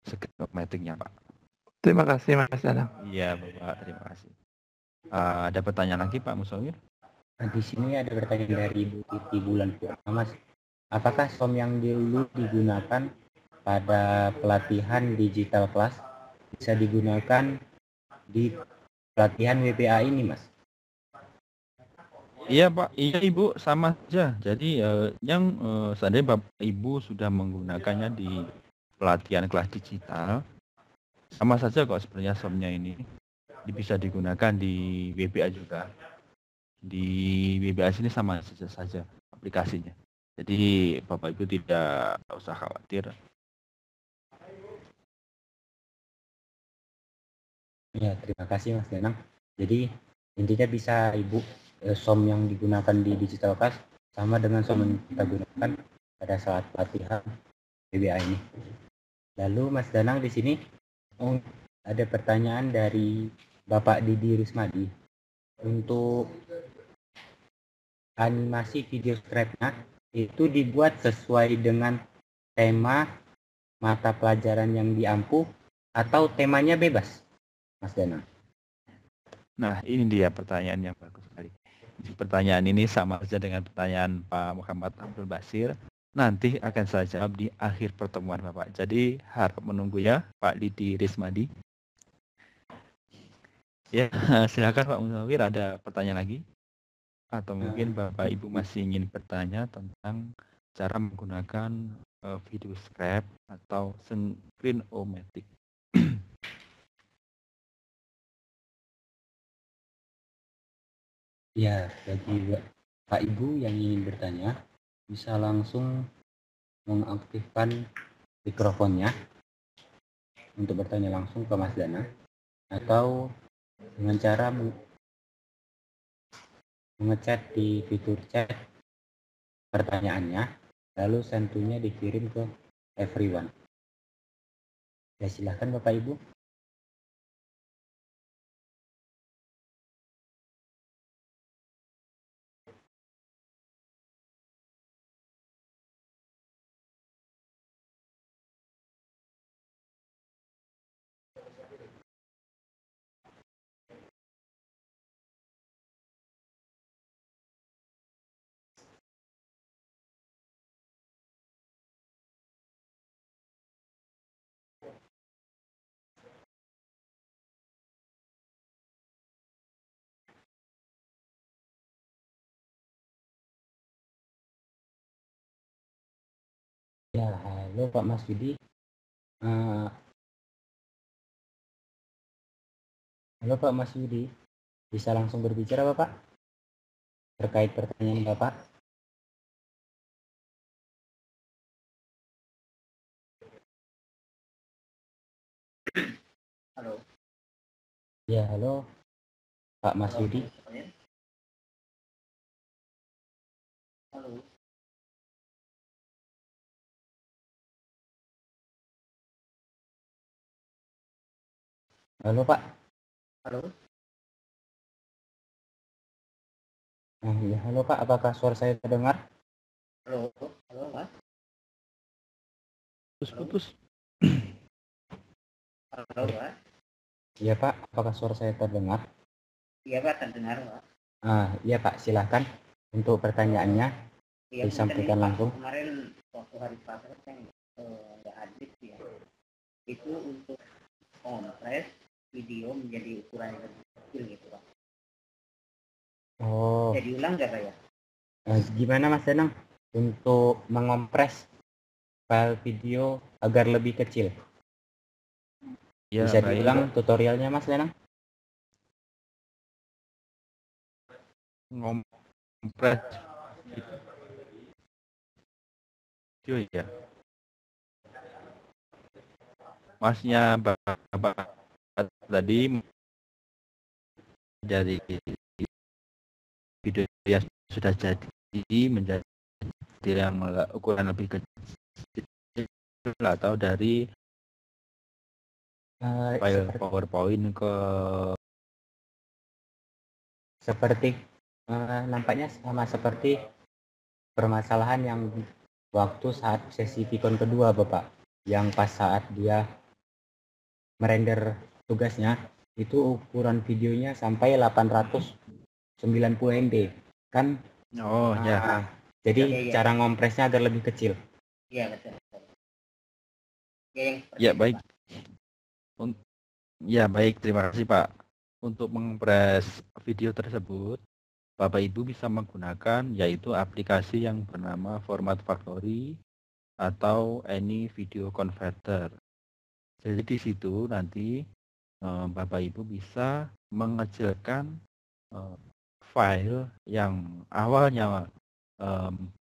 script mapping-nya Pak. Terima kasih Mas Danang. Iya Bapak, terima kasih. Ada pertanyaan lagi Pak Musawir? Di sini ada pertanyaan dari Ibu Titi Bulan Purnama, Mas. Apakah SOM yang dulu digunakan pada pelatihan digital class bisa digunakan di pelatihan WPA ini, Mas? Iya Pak, iya Ibu, sama saja. Jadi yang seandainya Bapak Ibu sudah menggunakannya di pelatihan kelas digital, sama saja kok sebenarnya SOM-nya ini bisa digunakan di WPA juga. Di WPA sini sama saja aplikasinya. Jadi Bapak Ibu tidak usah khawatir. Ya, terima kasih Mas Danang. Jadi intinya bisa Ibu SOM yang digunakan di digital class sama dengan SOM yang kita gunakan pada saat pelatihan WBA ini. Lalu Mas Danang di sini ada pertanyaan dari Bapak Didi Rismadi. Untuk animasi video script-nya itu dibuat sesuai dengan tema mata pelajaran yang diampu atau temanya bebas, Mas Danang? Nah, ini dia pertanyaan yang bagus sekali. pertanyaan ini sama saja dengan pertanyaan Pak Muhammad Abdul Basir. Nanti akan saya jawab di akhir pertemuan Bapak. Jadi harap menunggu ya Pak Lidi Rismadi. Ya, silakan Pak Munawir, ada pertanyaan lagi? Atau mungkin Bapak Ibu masih ingin bertanya tentang cara menggunakan video scrap atau screen-o-matic. Ya, bagi Pak Ibu yang ingin bertanya, bisa langsung mengaktifkan mikrofonnya untuk bertanya langsung ke Mas Danang, atau dengan cara mengechat di fitur chat pertanyaannya, lalu send to-nya dikirim ke everyone. Ya, silahkan Bapak Ibu. Ya, halo Pak Mas Yudi. Halo Pak Mas Yudi, bisa langsung berbicara Bapak terkait pertanyaan Bapak? Halo. Ya, halo Pak Mas Yudi. Halo. Halo Pak. Halo. Ya, halo Pak, apakah suara saya terdengar? Halo. Halo Pak. Putus. Halo Pak. Iya Pak, apakah suara saya terdengar? Iya Pak, terdengar Pak. Iya Pak, silahkan untuk pertanyaannya Iya, disampaikan langsung. Kemarin waktu hari Selasa saya nggak hadir ya. Itu untuk kompres video menjadi ukuran yang lebih kecil gitu Pak. Oh. Jadi ulang nggak Pak ya? Gimana Mas Danang untuk mengompres file video agar lebih kecil? Ya, bisa diulang tutorialnya Mas Danang? Ngompres video ya. Masnya Bapak tadi dari video yang sudah jadi menjadi yang ukuran lebih kecil atau dari file PowerPoint ke seperti nampaknya sama seperti permasalahan yang waktu saat sesi Vicon kedua Bapak, yang pas saat dia merender tugasnya itu ukuran videonya sampai 890 MB kan. ya. Jadi cara ngompresnya agar lebih kecil. Iya betul. Ya baik. Ya baik, terima kasih Pak. Untuk mengompres video tersebut, Bapak Ibu bisa menggunakan yaitu aplikasi yang bernama Format Factory atau Any Video Converter. Jadi di situ nanti Bapak Ibu bisa mengecilkan file yang awalnya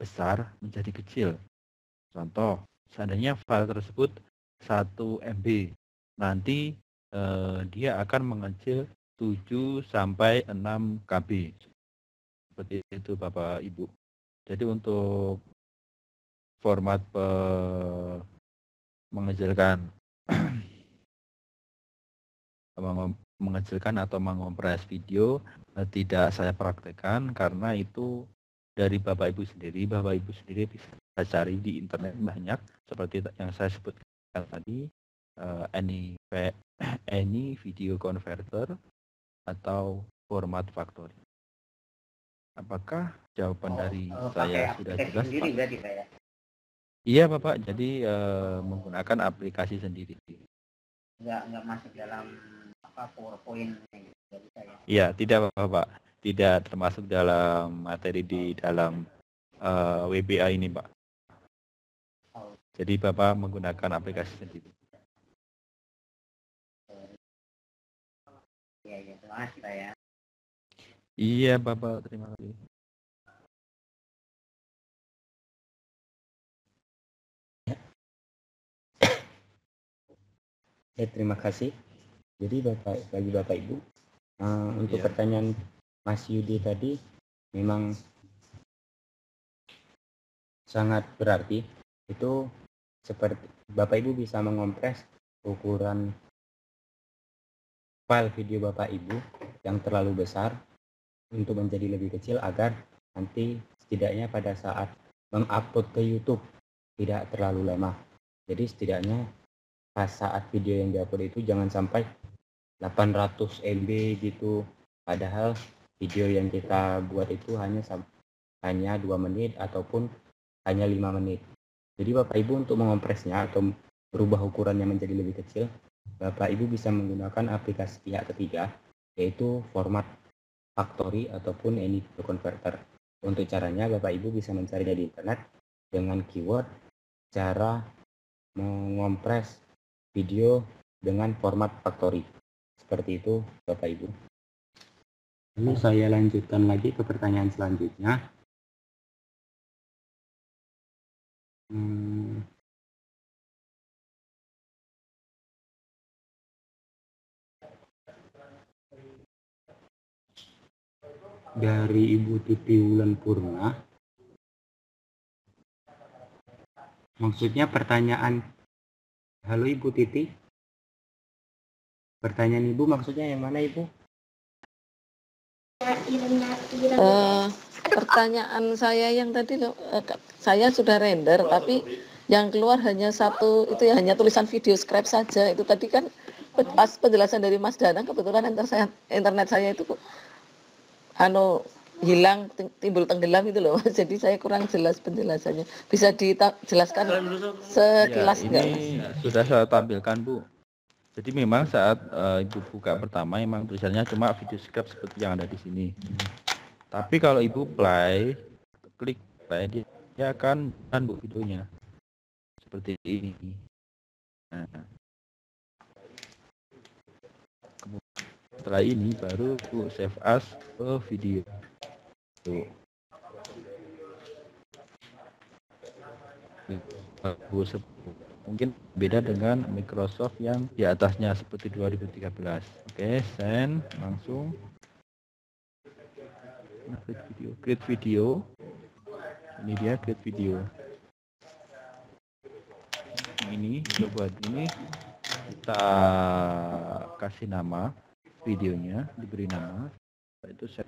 besar menjadi kecil. Contoh, seandainya file tersebut 1 MB, nanti dia akan mengecil 7 sampai 6 KB. Seperti itu Bapak Ibu. Jadi untuk format mengecilkan atau mengompres video tidak saya praktekkan karena itu dari Bapak Ibu sendiri. Bapak Ibu sendiri bisa cari di internet banyak seperti yang saya sebutkan tadi, any video converter atau format factory. Apakah jawaban dari pakai saya sudah aplikasi jelas, sendiri Pak? berarti Pak ya? Iya, Bapak. Jadi menggunakan aplikasi sendiri. Nggak masuk dalam apa PowerPoint gitu, nggak bisa ya? Iya, tidak, Bapak. Tidak termasuk dalam materi di dalam WBA ini, Pak. Oh, Jadi Bapak menggunakan aplikasi sendiri. iya, terima kasih Pak ya. Iya, Bapak. Terima kasih. Ya, terima kasih. Jadi bagi Bapak Ibu, untuk Iya. pertanyaan Mas Yudi tadi memang sangat berarti. Itu seperti Bapak Ibu bisa mengompres ukuran file video Bapak Ibu yang terlalu besar untuk menjadi lebih kecil agar nanti setidaknya pada saat mengupload ke YouTube tidak terlalu lama. Jadi setidaknya pas saat video yang diupload itu jangan sampai 800 MB gitu, padahal video yang kita buat itu hanya 2 menit ataupun hanya 5 menit. Jadi Bapak Ibu untuk mengompresnya atau berubah ukurannya menjadi lebih kecil, Bapak Ibu bisa menggunakan aplikasi pihak ketiga, yaitu format Factory ataupun any video converter. Untuk caranya Bapak Ibu bisa mencarinya di internet dengan keyword cara mengompres video dengan format Factory. Seperti itu Bapak Ibu. Ini saya lanjutkan lagi ke pertanyaan selanjutnya. Dari Ibu Titi Wulan Purna. Maksudnya pertanyaan, halo Ibu Titi. Pertanyaan Ibu maksudnya yang mana Ibu? Pertanyaan saya yang tadi saya sudah render tapi yang keluar hanya satu, itu ya hanya tulisan video script saja. Itu tadi kan pas penjelasan dari Mas Danang, kebetulan internet saya itu hilang, timbul tenggelam itu loh. Jadi saya kurang jelas penjelasannya. Bisa dijelaskan sekilas ya, enggak? Ini sudah saya tampilkan, Bu. Jadi memang saat Ibu buka pertama memang tulisannya cuma video script seperti yang ada di sini. Tapi kalau Ibu play, klik play, dia akan Bu videonya seperti ini. Nah, setelah ini baru Bu save as ke video. Tuh. Mungkin beda dengan Microsoft yang di atasnya seperti 2013. Oke, send langsung. Nah, create video. Ini dia create video. Ini coba ini kita kasih nama videonya, diberi nama, itu save.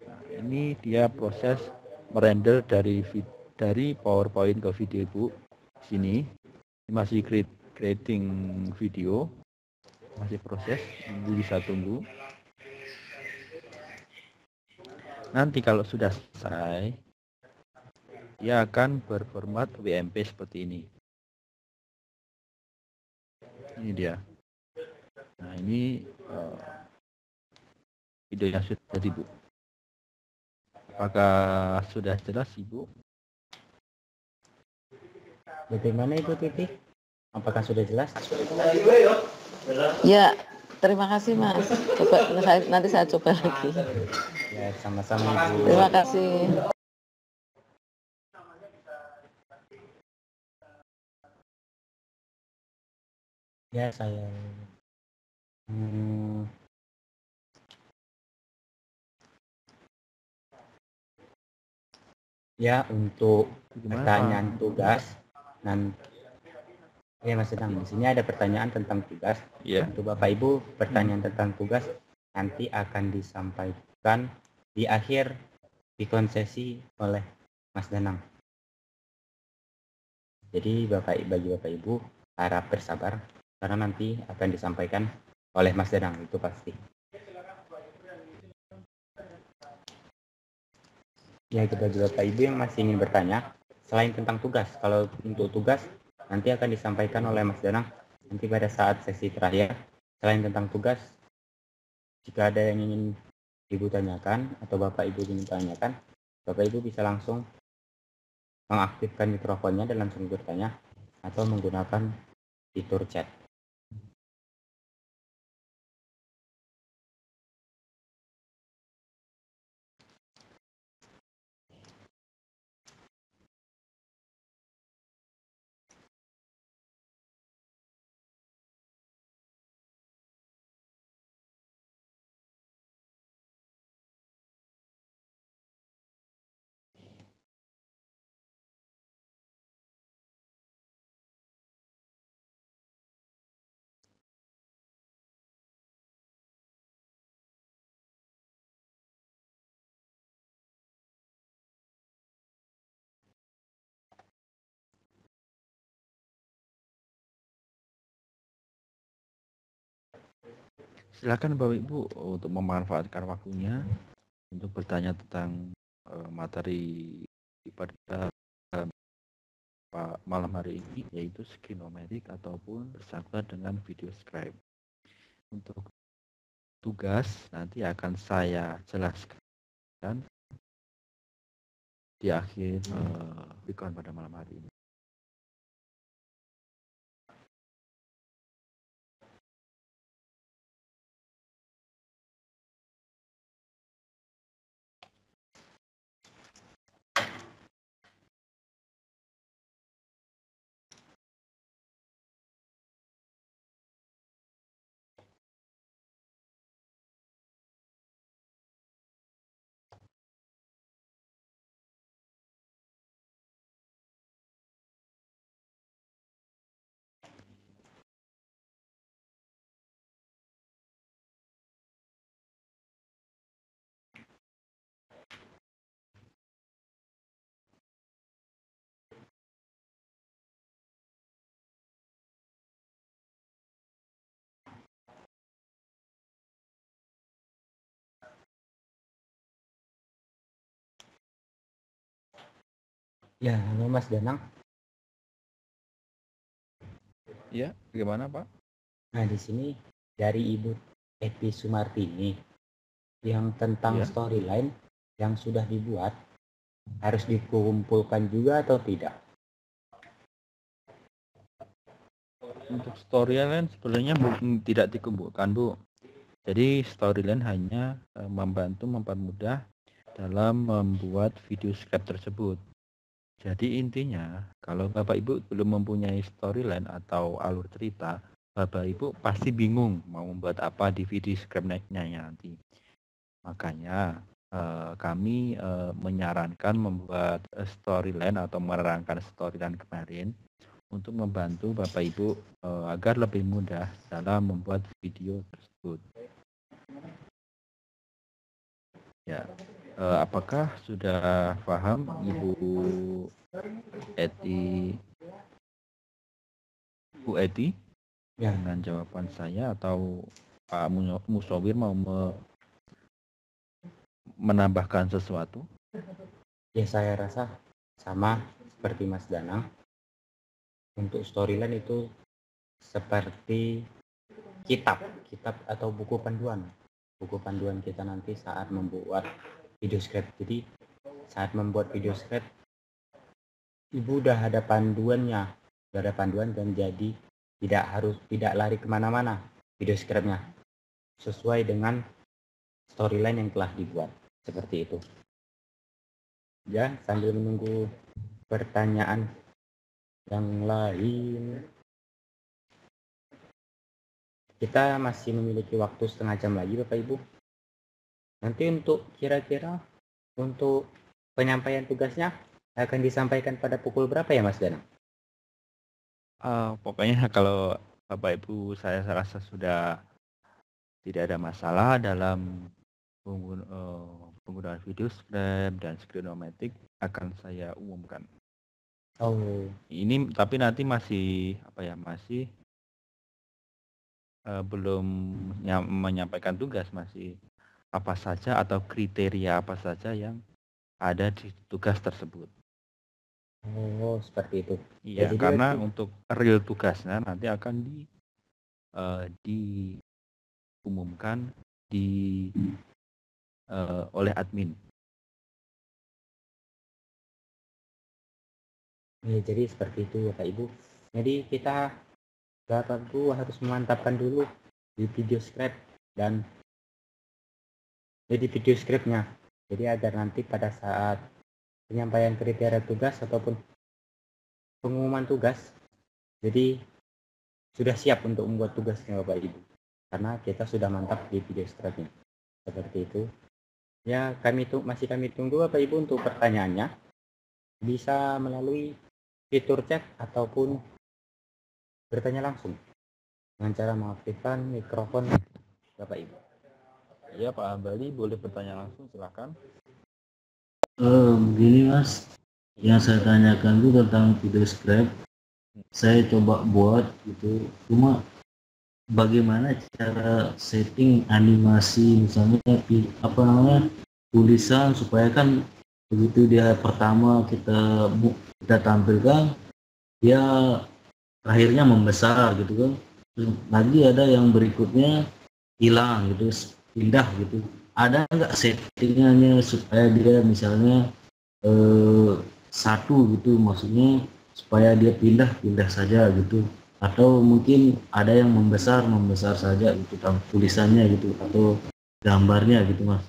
Nah, ini dia proses merender dari PowerPoint ke video Ibu. Sini ini masih creating video, masih proses, bisa tunggu. Nanti kalau sudah selesai, dia akan berformat WMP seperti ini. Ini dia. Nah, ini videonya sudah jadi, Bu. Apakah sudah jelas, Ibu? Bagaimana Ibu Titi? Apakah sudah jelas? Ya, terima kasih Mas. Nanti saya coba lagi. Ya, sama-sama Ibu. Terima kasih. Ya, saya ya, untuk pertanyaan tugas ya Mas Sedang, di sini ada pertanyaan tentang tugas. Ya. Untuk Bapak Ibu, pertanyaan tentang tugas nanti akan disampaikan di akhir dikonsesi oleh Mas Danang. Jadi bagi Bapak Ibu harap bersabar karena nanti akan disampaikan oleh Mas Danang, itu pasti. Ya, bagi Bapak Ibu yang masih ingin bertanya, selain tentang tugas, kalau untuk tugas nanti akan disampaikan oleh Mas Danang nanti pada saat sesi terakhir. Selain tentang tugas, jika ada yang ingin Ibu tanyakan atau Bapak Ibu ingin tanyakan, Bapak Ibu bisa langsung mengaktifkan mikrofonnya dan langsung bertanya atau menggunakan fitur chat. Silakan Bapak Ibu untuk memanfaatkan waktunya untuk bertanya tentang materi pada malam hari ini, yaitu Screenomatic ataupun bersangkutan dengan video scribe. Untuk tugas nanti akan saya jelaskan di akhir Bitcoin pada malam hari ini. Ya, halo Mas Danang. Ya, bagaimana Pak? Nah, di sini dari Ibu Epi Sumartini yang tentang Ya. storyline yang sudah dibuat harus dikumpulkan juga atau tidak? Untuk storyline sebenarnya tidak dikumpulkan, Bu. Jadi storyline hanya membantu mempermudah dalam membuat video script tersebut. Jadi intinya, kalau Bapak Ibu belum mempunyai storyline atau alur cerita, Bapak Ibu pasti bingung mau membuat apa di video script-nya nanti. Makanya kami menyarankan membuat storyline atau menerangkan storyline kemarin untuk membantu Bapak Ibu agar lebih mudah dalam membuat video tersebut. Ya. Apakah sudah paham Ibu Eti Ya. dengan jawaban saya, atau Pak Musawir mau menambahkan sesuatu? Ya, saya rasa sama seperti Mas Danang. Untuk storyline itu seperti kitab atau buku panduan kita nanti saat membuat video script. Jadi saat membuat video script, Ibu udah ada panduannya, dan jadi tidak lari kemana-mana video scriptnya, sesuai dengan storyline yang telah dibuat, seperti itu. Ya, sambil menunggu pertanyaan yang lain, kita masih memiliki waktu setengah jam lagi Bapak Ibu. Nanti untuk kira-kira untuk penyampaian tugasnya akan disampaikan pada pukul berapa ya Mas Danang? Pokoknya kalau Bapak Ibu saya rasa sudah tidak ada masalah dalam penggunaan video script dan Screenomatic, akan saya umumkan. Oh, ini tapi nanti masih belum menyampaikan tugas, masih apa saja atau kriteria apa saja yang ada di tugas tersebut. Oh, seperti itu. Iya, Jadi karena berarti- untuk real tugasnya nanti akan diumumkan oleh admin. Ya, jadi seperti itu Bapak Ibu. Jadi kita Bapak Ibu harus memantapkan dulu di video script dan di video scriptnya. Jadi agar nanti pada saat penyampaian kriteria tugas ataupun pengumuman tugas, jadi sudah siap untuk membuat tugasnya Bapak Ibu. Karena kita sudah mantap di video scriptnya. Seperti itu. Ya, masih kami tunggu Bapak Ibu untuk pertanyaannya. Bisa melalui fitur chat ataupun bertanya langsung dengan cara mengaktifkan mikrofon Bapak Ibu. Ya, Pak Ambali boleh bertanya langsung, silakan. Begini Mas, yang saya tanyakan itu tentang video script. Saya coba buat gitu, cuma bagaimana cara setting animasi misalnya tulisan supaya kan begitu dia pertama kita tampilkan dia akhirnya membesar gitu kan. Terus lagi ada yang berikutnya hilang gitu, pindah gitu. Ada nggak settingannya supaya dia misalnya satu gitu, maksudnya supaya dia pindah saja gitu, atau mungkin ada yang membesar saja gitu tulisannya gitu atau gambarnya gitu Mas.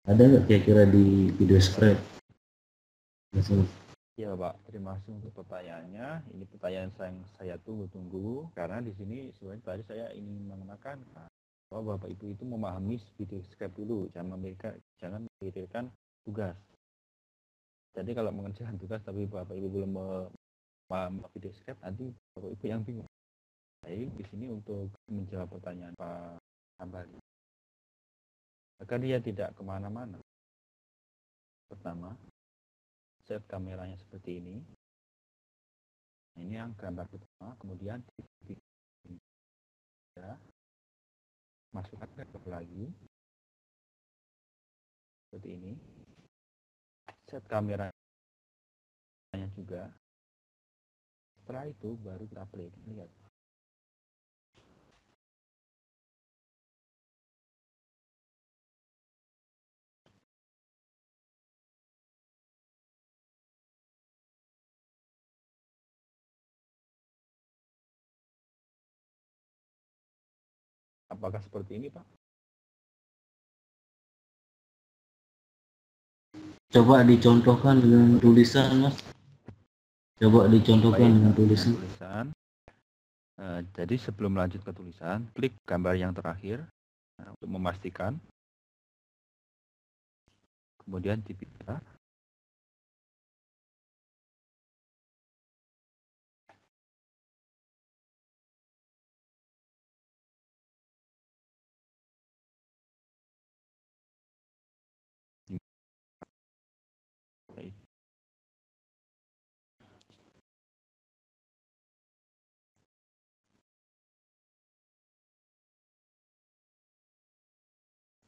Ada nggak kira-kira di video script? Ya Pak, terima kasih untuk pertanyaannya. Ini pertanyaan yang saya tunggu-tunggu karena di sini sebenarnya tadi saya ingin mengenakan bahwa Bapak Ibu itu memahami video script dulu, jangan memikirkan tugas. Jadi kalau mengerjakan tugas tapi Bapak Ibu belum memahami video script, nanti Bapak Ibu yang bingung. Baik, di sini untuk menjawab pertanyaan Pak Ambali, agar dia tidak kemana-mana. Pertama, set kameranya seperti ini. Ini yang gambar pertama, kemudian ya, masukkan ke lagi seperti ini. Set kameranya juga. Setelah itu baru kita play. Lihat. Apakah seperti ini, Pak? Coba dicontohkan dengan tulisan Mas. Coba dicontohkan dengan tulisan. Jadi sebelum lanjut ke tulisan, klik gambar yang terakhir untuk memastikan. Kemudian dipindah.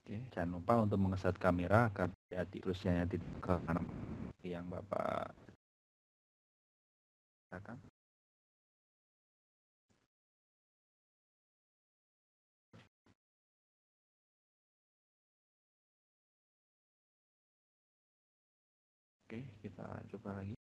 Oke, jangan lupa untuk mengeset kamera agar tulisannya tidak ke kanan yang Bapak katakan. Oke, kita coba lagi.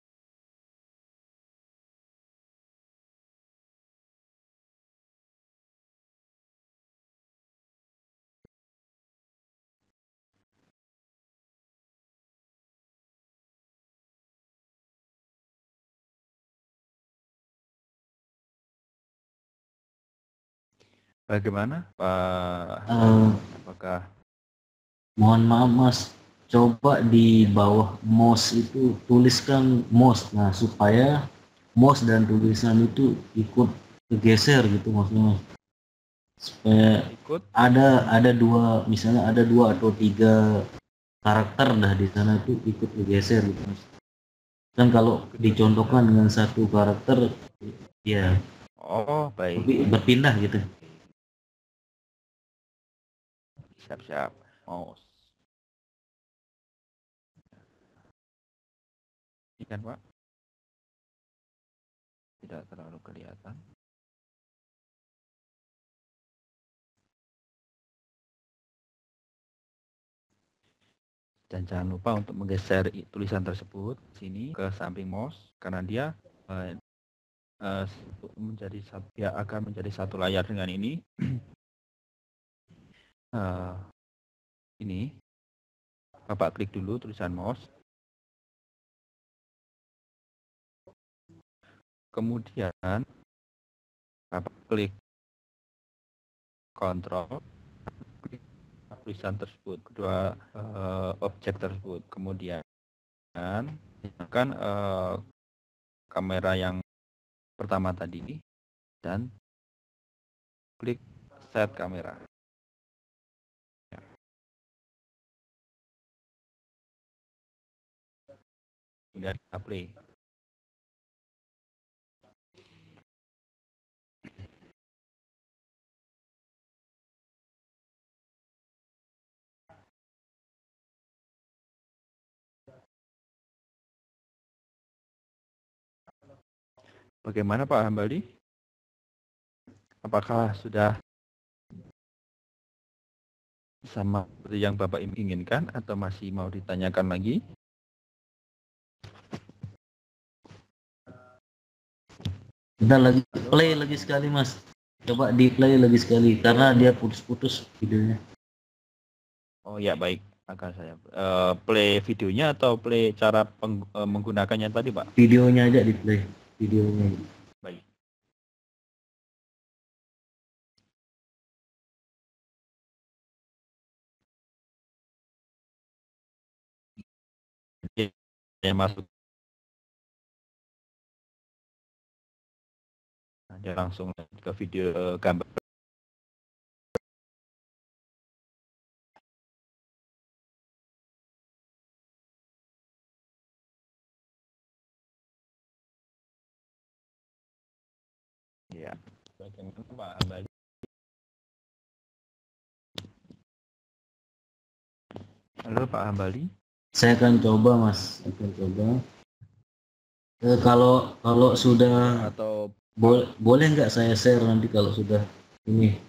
Bagaimana, Pak? Apakah? Mohon maaf Mas, coba di bawah mouse itu tuliskan mouse, nah supaya mouse dan tulisan itu ikut bergeser gitu maksudnya Mas. Supaya Ikut? ada dua, misalnya ada 2 atau 3 karakter dah di sana itu ikut bergeser gitu Mas. Kan kalau dicontohkan dengan satu karakter ya. Oh, baik. Tapi berpindah gitu. Siap-siap. Mouse. Ini kan Pak? Tidak terlalu kelihatan. Dan jangan lupa untuk menggeser tulisan tersebut sini ke samping mouse karena dia dia akan menjadi satu layar dengan ini. Ini Bapak klik dulu tulisan mouse. Kemudian Bapak klik kontrol, klik tulisan tersebut, kedua objek tersebut. Kemudian akan kamera yang pertama tadi dan klik set kamera. Ya. Kemudian kita play. Bagaimana Pak Hambali? Apakah sudah sama seperti yang Bapak inginkan atau masih mau ditanyakan lagi? Bentar lagi, play lagi sekali Mas. Coba di play lagi sekali karena dia putus-putus videonya. Oh ya baik, akan saya play videonya atau play cara menggunakannya tadi Pak? Videonya aja di play, videonya. Baik. Saya masuk. Dia langsung ke video gambar. Ya, bagaimana Pak Hambali? Halo Pak Hambali. Saya akan coba Mas, akan coba. Kalau sudah Atau boleh nggak saya share nanti kalau sudah ini?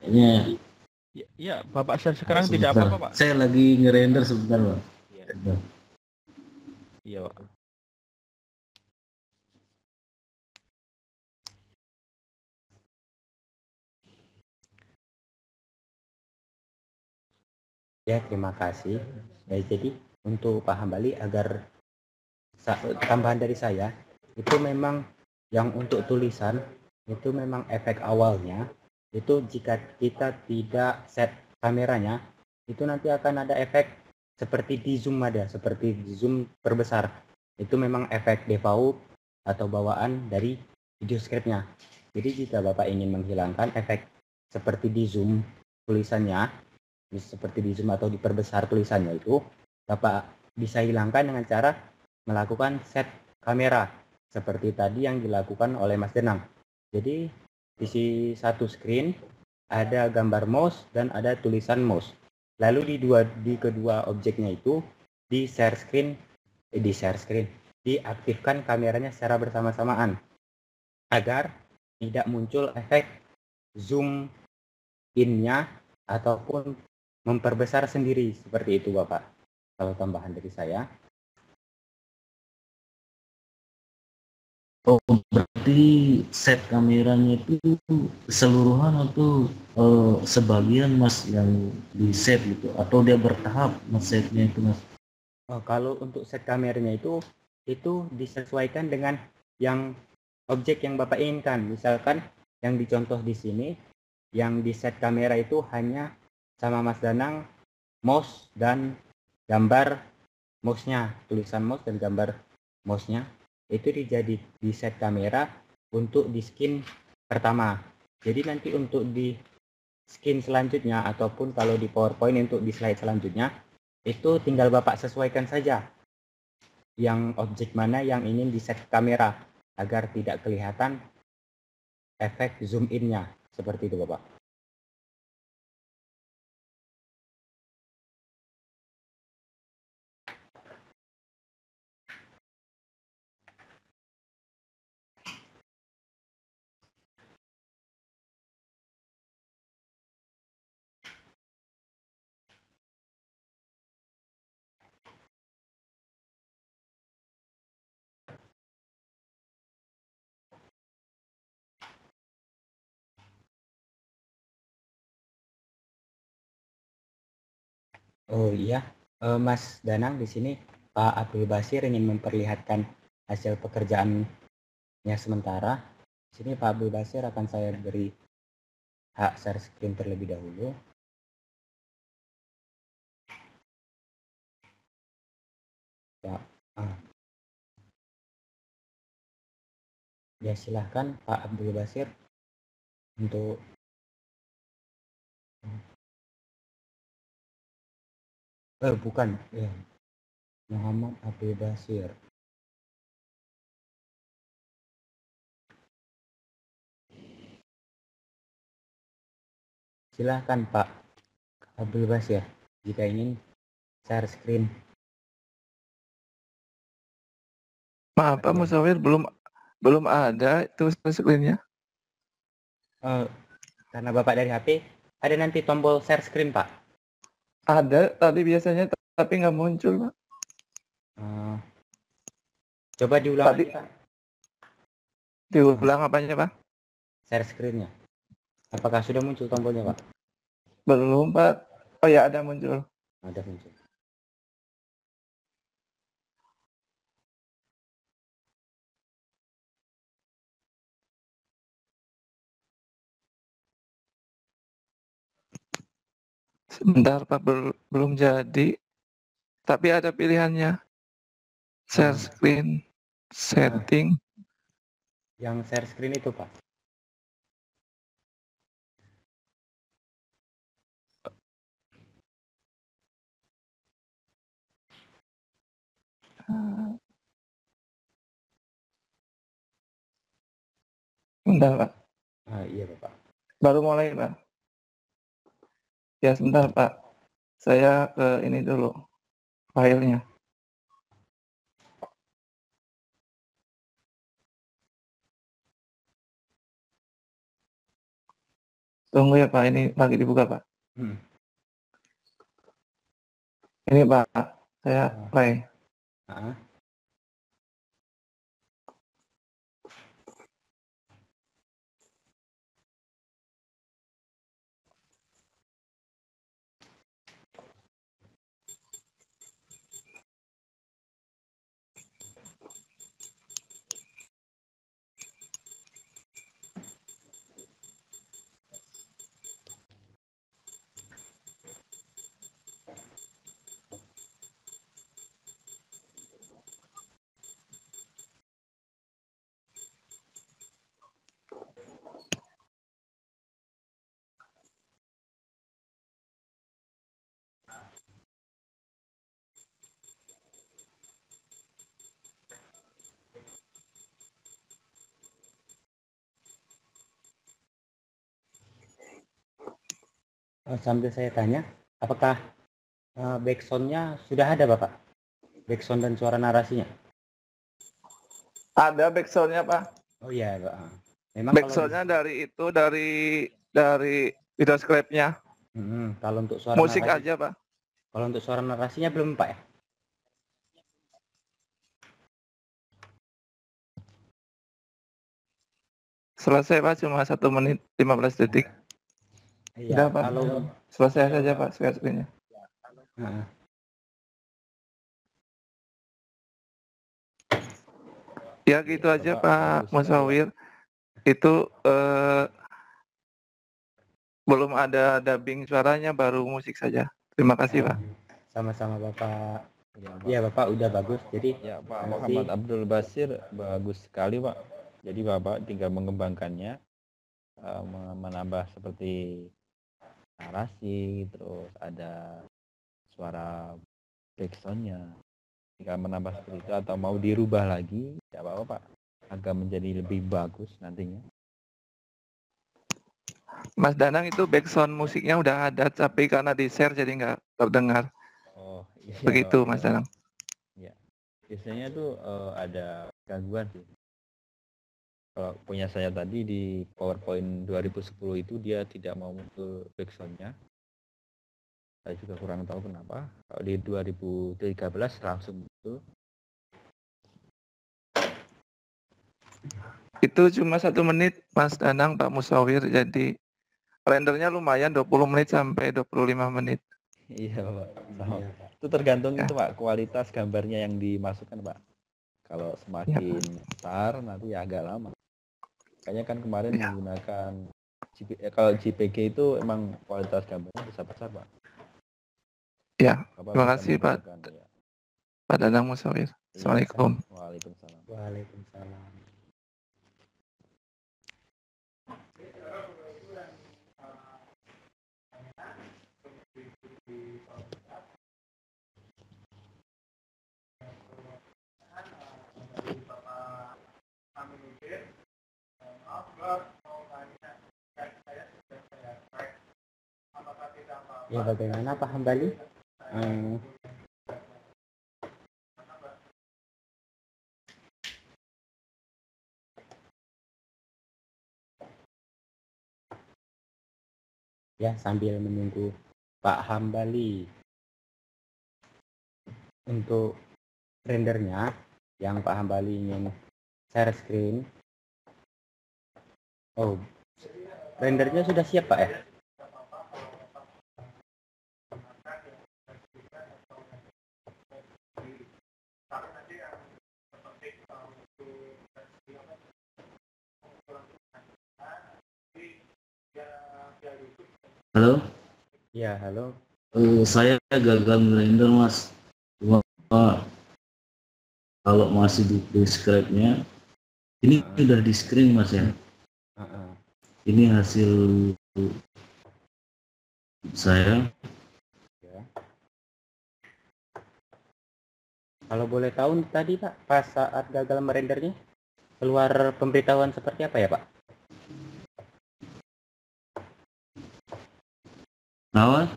Kayaknya ya, Bapak share sekarang sebentar. tidak apa-apa Pak. Saya lagi ngerender sebentar Pak. Iya. Iya Pak. Ya, terima kasih. Ya, jadi untuk Pak Hambali agar tambahan dari saya itu memang yang untuk tulisan itu memang efek awalnya itu jika kita tidak set kameranya itu nanti akan ada efek seperti di zoom seperti di zoom perbesar. Itu memang efek default atau bawaan dari video scriptnya. Jadi jika Bapak ingin menghilangkan efek seperti di zoom tulisannya, seperti di zoom atau diperbesar tulisannya itu, Bapak bisa hilangkan dengan cara melakukan set kamera seperti tadi yang dilakukan oleh Mas Denang. Jadi di satu screen ada gambar mouse dan ada tulisan mouse. Lalu di kedua objeknya itu diaktifkan kameranya secara bersama-samaan agar tidak muncul efek zoom in-nya ataupun memperbesar sendiri seperti itu Bapak. Kalau tambahan dari saya. Oh, berarti set kameranya itu keseluruhan atau sebagian Mas yang di set gitu atau dia bertahap Mas setnya itu Mas? Oh, kalau untuk set kameranya itu disesuaikan dengan yang objek yang Bapak inginkan. Misalkan yang dicontoh di sini, yang di set kamera itu hanya sama Mas Danang mouse dan gambar mouse-nya, tulisan mouse dan gambar mouse-nya itu di set kamera untuk di skin pertama. Jadi nanti untuk di skin selanjutnya ataupun kalau di PowerPoint untuk di slide selanjutnya itu tinggal Bapak sesuaikan saja yang objek mana yang ingin di set kamera agar tidak kelihatan efek zoom in-nya seperti itu Bapak. Oh iya, Mas Danang di sini Pak Abdul Basir ingin memperlihatkan hasil pekerjaannya sementara. Di sini Pak Abdul Basir akan saya beri hak share screen terlebih dahulu. Ya, ya silahkan Pak Abdul Basir untuk bukan ya, Muhammad Abdul Basir. Silahkan Pak Abdul Basir jika ingin share screen. Maaf Pak Musawir, belum ada itu screen-nya. Karena Bapak dari HP, ada nanti tombol share screen Pak. Ada tadi biasanya tapi nggak muncul Pak. Coba diulang Tadi- lagi Pak. Diulang apanya Pak? Share screen-nya. Apakah sudah muncul tombolnya Pak? Belum Pak. Oh ya, ada muncul. Ada muncul. Sebentar Pak, belum jadi. Tapi ada pilihannya. Share screen, setting. Yang share screen itu Pak. Sebentar Pak. Iya Bapak. Baru mulai Pak. Ya sebentar Pak. Saya ke ini dulu. Filenya. Tunggu ya Pak, ini lagi dibuka Pak. Ini Pak, saya play. Sambil saya tanya, apakah backsound-nya sudah ada Bapak? Backsound dan suara narasinya? Ada backsound-nya Pak. Oh iya Pak. Memang Backsound-nya dari video script-nya. Kalau untuk suara Musik narasi, aja Pak. Kalau untuk suara narasinya belum Pak ya? Selesai Pak, cuma 1 menit 15 detik. Iya, Udah Pak, kalau selesai saja Pak share screen-nya. Ya gitu aja Pak Musawir. Itu belum ada dubbing suaranya, baru musik saja. Terima kasih Pak. Sama-sama Bapak. Iya Bapak udah bagus. Jadi ya Pak Muhammad Abdul Basir bagus sekali Pak. Jadi Bapak tinggal mengembangkannya, menambah seperti narasi, terus ada suara backsound-nya. Jika menambah seperti itu atau mau dirubah lagi, ya apa-apa Pak, agar menjadi lebih bagus nantinya. Mas Danang, itu backsound musiknya udah ada, tapi karena di share jadi nggak terdengar. Oh iya. Begitu Mas Danang. Ya, biasanya tuh ada gangguan sih. Kalau punya saya tadi di PowerPoint 2010 itu dia tidak mau muncul backsound-nya. Saya juga kurang tahu kenapa. Kalau di 2013 langsung muncul. Itu cuma 1 menit Mas Danang, Pak Musawir, jadi rendernya lumayan 20 menit sampai 25 menit. Iya Pak, sama. Iya, Pak. Itu tergantung Ya. itu Pak, kualitas gambarnya yang dimasukkan Pak. Kalau semakin besar nanti ya agak lama. Kayaknya kan kemarin Ya. menggunakan kalau JPG itu emang kualitas gambarnya besar-besar Pak. Ya, Bapak terima bisa kasih Pak menggunakan ya. Pak Danang Musawir. Iya, Assalamualaikum. Waalaikumsalam. Waalaikumsalam. Ya, bagaimana Pak Hambali? Ya, sambil menunggu Pak Hambali untuk rendernya yang Pak Hambali ingin share screen. Oh, rendernya sudah siap Pak ya? Halo, Ya, halo. saya gagal ngerender mas. Cuma kalau masih di describe-nya, ini udah di screen mas ya. Ini hasil saya. Ya. Kalau boleh tahu tadi Pak, pas saat gagal merendernya, keluar pemberitahuan seperti apa ya Pak? Nah,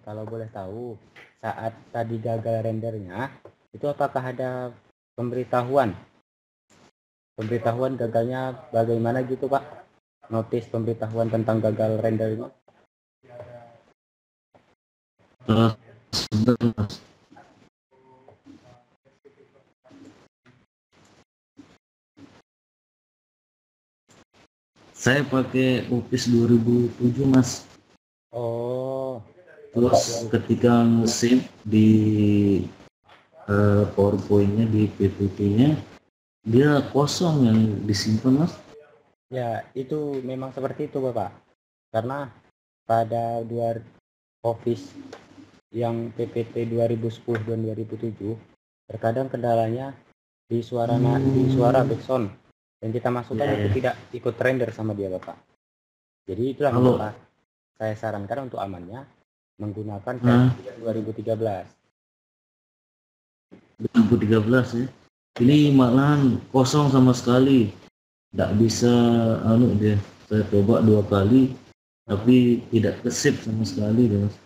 Kalau boleh tahu, saat tadi gagal rendernya, itu apakah ada pemberitahuan gagalnya bagaimana gitu Pak? Notis pemberitahuan tentang gagal rendernya? sebentar mas. Saya pakai Office 2007 mas. Oh. Terus ketika nge-save di PowerPoint-nya, di PPT-nya, dia kosong yang disimpan mas. Ya, itu memang seperti itu Bapak. Karena pada Office yang PPT 2010 dan 2007, terkadang kendalanya di suara background yang kita masukkan itu tidak ikut render sama dia Bapak. Jadi itulah kenapa saya sarankan untuk amannya menggunakan versi 2013. 2013 ya. Ini malahan kosong sama sekali. Nggak bisa dia. Saya coba 2 kali tapi tidak ke-save sama sekali mas.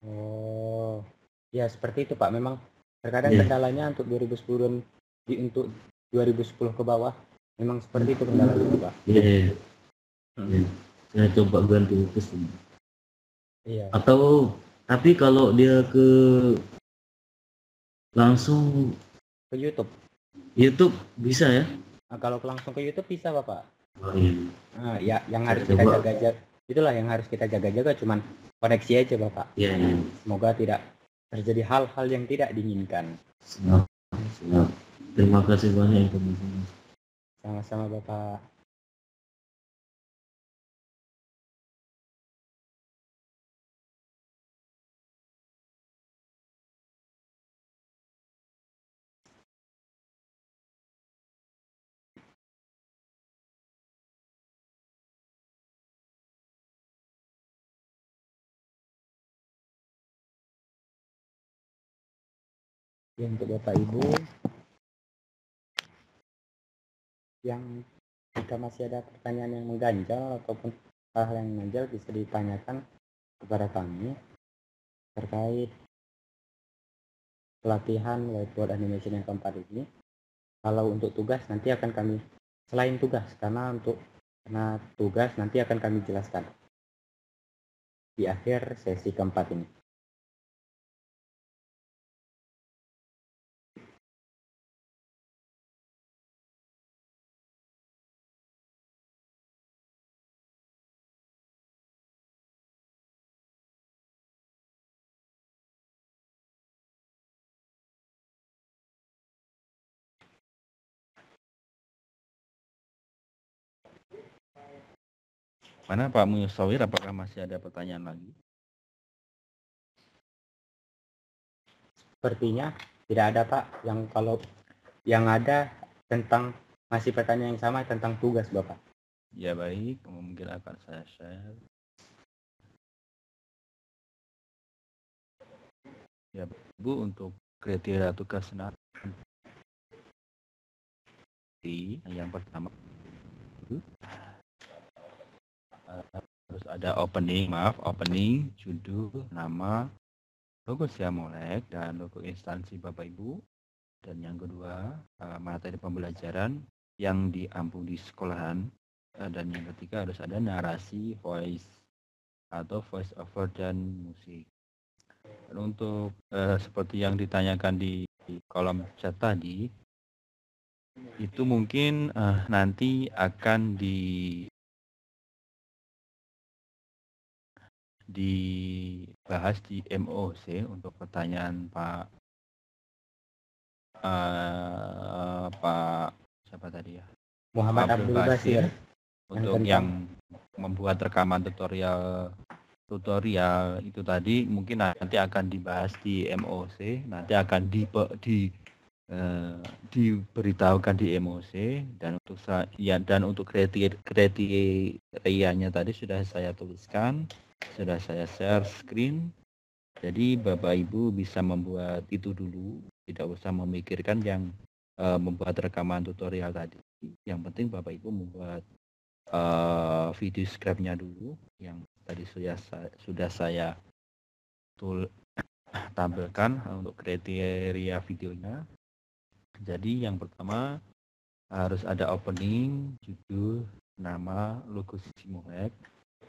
Oh. Ya seperti itu Pak. Memang terkadang kendalanya untuk 2010 dan untuk 2010 ke bawah memang seperti itu kendalanya Pak. Iya. Saya coba ganti itu. Iya. Atau tapi kalau dia langsung ke YouTube bisa ya? Nah, kalau langsung ke YouTube bisa Bapak. Oh, iya. Nah, ya yang harus kita jaga-jaga, itulah yang harus kita jaga-jaga, cuman koneksi aja Bapak. Iya. Semoga tidak terjadi hal-hal yang tidak diinginkan. Siap. Terima kasih banyak informasinya. Sama-sama Bapak. Ya, untuk Bapak Ibu yang jika masih ada pertanyaan yang mengganjal ataupun hal yang mengganjal bisa ditanyakan kepada kami terkait pelatihan whiteboard animation yang keempat ini. Kalau untuk tugas nanti akan kami selain tugas karena tugas nanti akan kami jelaskan di akhir sesi keempat ini. Mana Pak Musawir, apakah masih ada pertanyaan lagi? Sepertinya tidak ada Pak. Kalau yang ada tentang masih pertanyaan yang sama tentang tugas Bapak. Ya baik, mungkin akan saya share. Ya Bu, untuk kriteria tugas nanti yang pertama harus ada opening, judul, nama, logo Siamolek dan logo instansi Bapak Ibu. Dan yang kedua, materi pembelajaran yang diampu di sekolahan. Dan yang ketiga harus ada narasi, voice atau voice over dan musik. Dan untuk seperti yang ditanyakan di kolom chat tadi, itu mungkin nanti akan dibahas di MOC untuk pertanyaan Pak siapa tadi ya? Muhammad Abdul Basir. Untuk yang membuat rekaman tutorial itu tadi mungkin nanti akan dibahas di MOC, nanti akan diberitahukan di MOC. Dan untuk kriterianya tadi sudah saya tuliskan, sudah saya share screen. Jadi Bapak Ibu bisa membuat itu dulu, tidak usah memikirkan yang membuat rekaman tutorial tadi. Yang penting Bapak Ibu membuat video script-nya dulu yang tadi sudah saya tampilkan untuk kriteria videonya. Jadi yang pertama harus ada opening, judul, nama, logo Siamolek,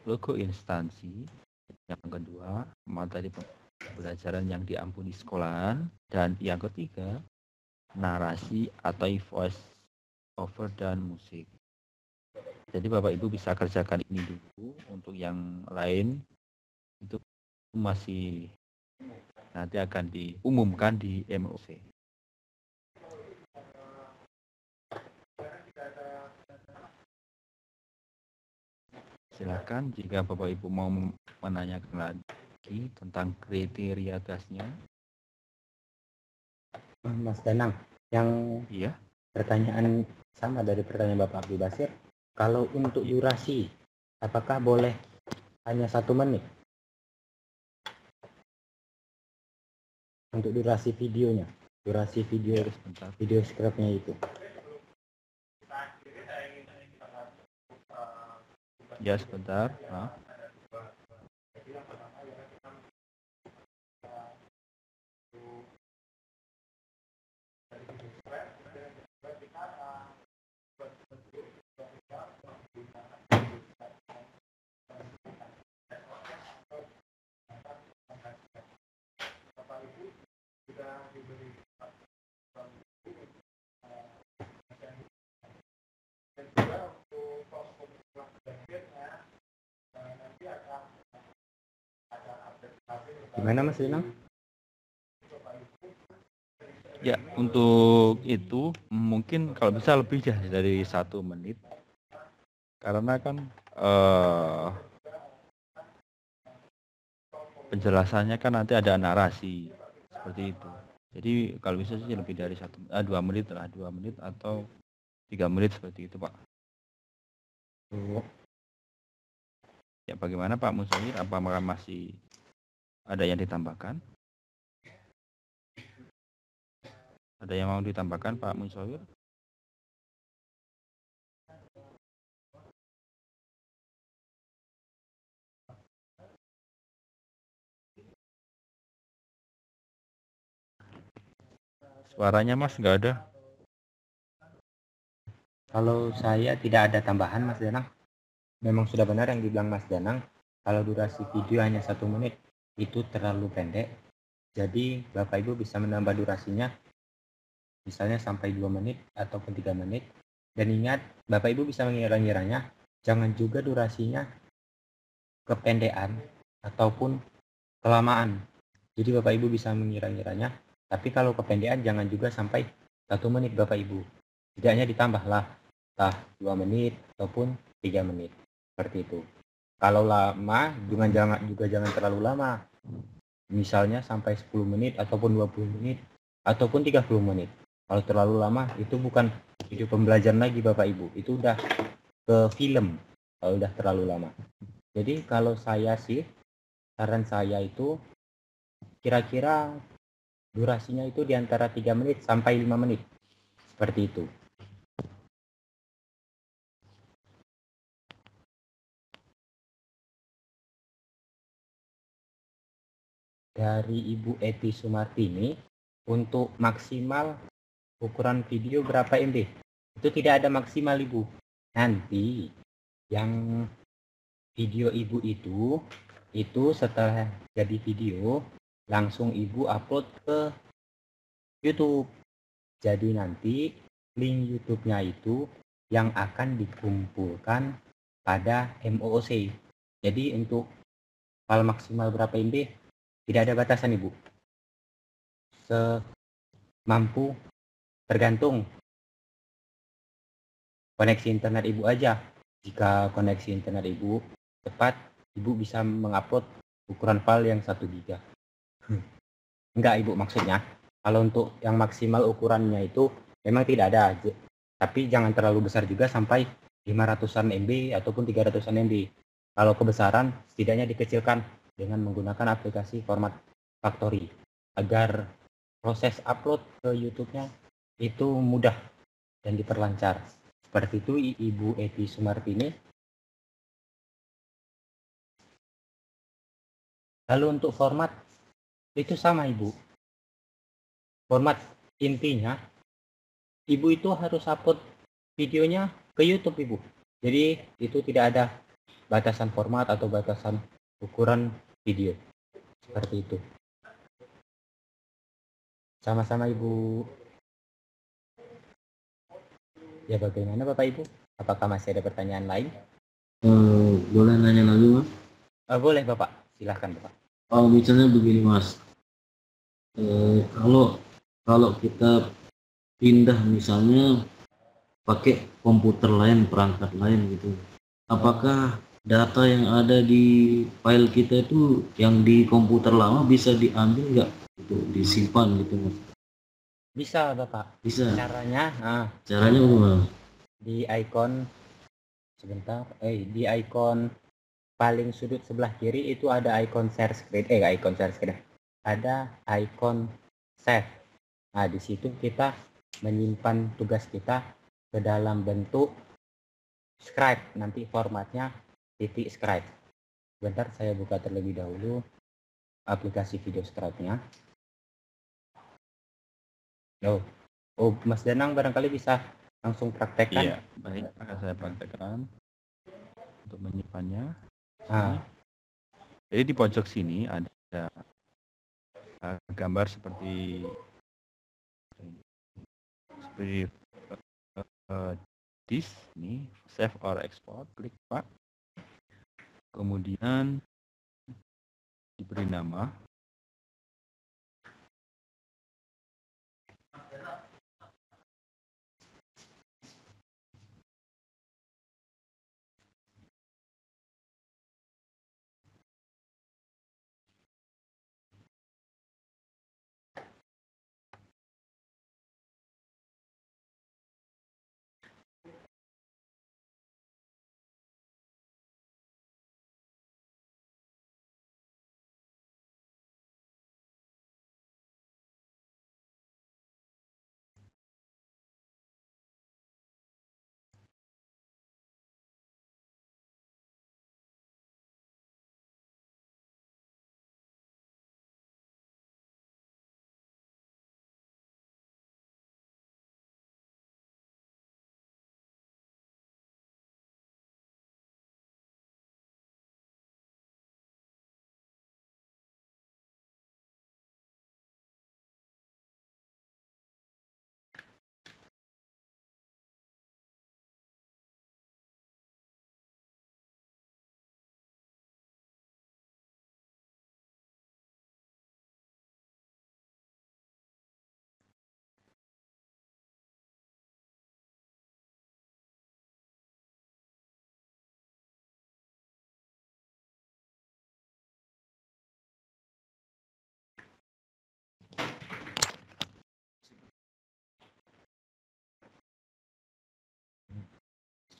logo instansi. Yang kedua, materi pembelajaran yang diampuni sekolahan. Dan yang ketiga, narasi atau voice over dan musik. Jadi Bapak Ibu bisa kerjakan ini dulu. Untuk yang lain itu masih nanti akan diumumkan di MOC. Silakan jika Bapak Ibu mau menanyakan lagi tentang kriteria tugasnya. Mas Danang, yang pertanyaan sama dari pertanyaan Bapak Abdul Basir. Kalau untuk durasi, apakah boleh hanya 1 menit? Untuk durasi videonya, video script-nya itu. Ya, sebentar. Gimana Mas Danang? Ya, untuk itu mungkin kalau bisa lebih dari 1 menit. Karena kan penjelasannya kan nanti ada narasi seperti itu. Jadi kalau bisa sih lebih dari 2 menit lah, 2 menit atau 3 menit seperti itu Pak. Ya, bagaimana Pak Musawir? Apakah masih ada yang ditambahkan? Ada yang mau ditambahkan Pak Musawir? Suaranya Mas nggak ada. Kalau saya tidak ada tambahan Mas Danang. Memang sudah benar yang dibilang Mas Danang. Kalau durasi video hanya 1 menit itu terlalu pendek. Jadi Bapak Ibu bisa menambah durasinya misalnya sampai 2 menit ataupun 3 menit. Dan ingat, Bapak Ibu bisa mengira-ngiranya, jangan juga durasinya kependekan ataupun kelamaan. Jadi Bapak Ibu bisa mengira-ngiranya, tapi kalau kependekan jangan juga sampai 1 menit Bapak Ibu. Tidaknya ditambahlah 2 menit ataupun 3 menit. Seperti itu. Kalau lama juga jangan terlalu lama. Misalnya sampai 10 menit ataupun 20 menit ataupun 30 menit. Kalau terlalu lama itu bukan video pembelajaran lagi Bapak Ibu. Itu udah ke film kalau udah terlalu lama. Jadi kalau saya sih, saran saya itu kira-kira durasinya itu di antara 3 menit sampai 5 menit. Seperti itu. Dari Ibu Eti Sumartini, untuk maksimal ukuran video berapa MB? Itu tidak ada maksimal Ibu. Nanti yang video Ibu itu setelah jadi video langsung Ibu upload ke YouTube. Jadi nanti link YouTube-nya itu yang akan dikumpulkan pada MOOC. Jadi untuk file maksimal berapa MB tidak ada batasan Ibu. Semampu, tergantung koneksi internet Ibu aja. Jika koneksi internet Ibu cepat, Ibu bisa mengupload ukuran file yang 1 GB. Enggak Ibu, maksudnya kalau untuk yang maksimal ukurannya itu memang tidak ada, tapi jangan terlalu besar juga sampai 500-an MB ataupun 300-an MB. Kalau kebesaran setidaknya dikecilkan dengan menggunakan aplikasi format Factory agar proses upload ke YouTube-nya itu mudah dan diperlancar. Seperti itu Ibu Eti Sumartini. Lalu untuk format itu sama Ibu. Format intinya Ibu itu harus upload videonya ke YouTube Ibu. Jadi itu tidak ada batasan format atau batasan ukuran video. Seperti itu. Sama-sama Ibu. Ya bagaimana Bapak Ibu? Apakah masih ada pertanyaan lain? Boleh nanya lagi Mas? Boleh Bapak, silahkan Bapak. Misalnya begini Mas, kalau kita pindah misalnya pakai komputer lain, perangkat lain gitu, apakah data yang ada di file kita itu yang di komputer lama bisa diambil nggak, gitu, disimpan gitu Mas? Bisa Bapak. Bisa. Caranya bagaimana? Di icon di icon paling sudut sebelah kiri itu ada icon share screen. Ada icon save. Nah, di situ kita menyimpan tugas kita ke dalam bentuk scribe. Nanti formatnya .scribe. Bentar saya buka terlebih dahulu aplikasi video scribe-nya. Mas Danang barangkali bisa langsung praktekkan. Iya, baik, akan saya praktekkan untuk menyimpannya. Jadi di pojok sini ada gambar seperti this nih, save or export, klik Pak. Kemudian diberi nama.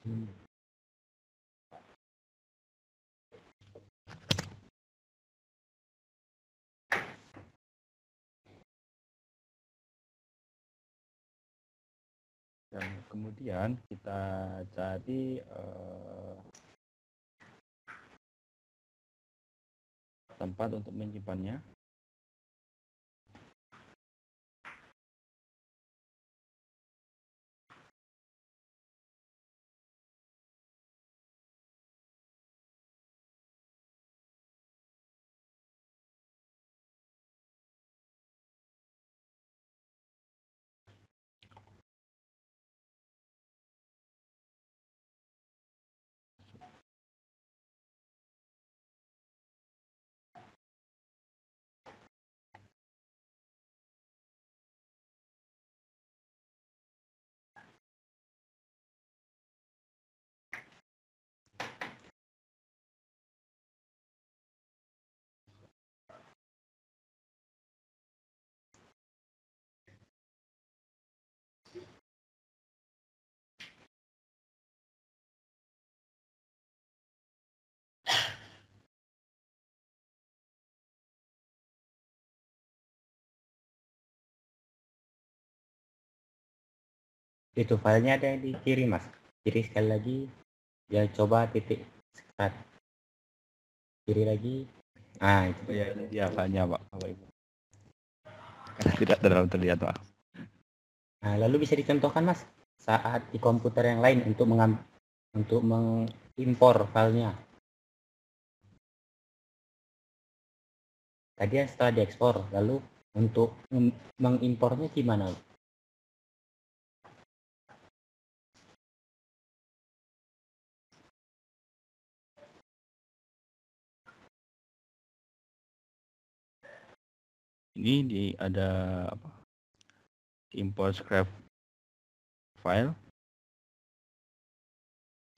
Dan kemudian kita cari tempat untuk menyimpannya. Itu filenya ada yang di kiri, Mas. Kiri sekali lagi, ya coba titik start. Kiri lagi. Ah, itu. Ya, ini dia filenya, Pak, Bapak Ibu. Karena tidak terlalu terlihat, Pak. Nah, lalu bisa dicontohkan, Mas, saat di komputer yang lain untuk mengimpor filenya. Tadi setelah diekspor, lalu untuk mengimpornya gimana? Ini ada apa? Import script file.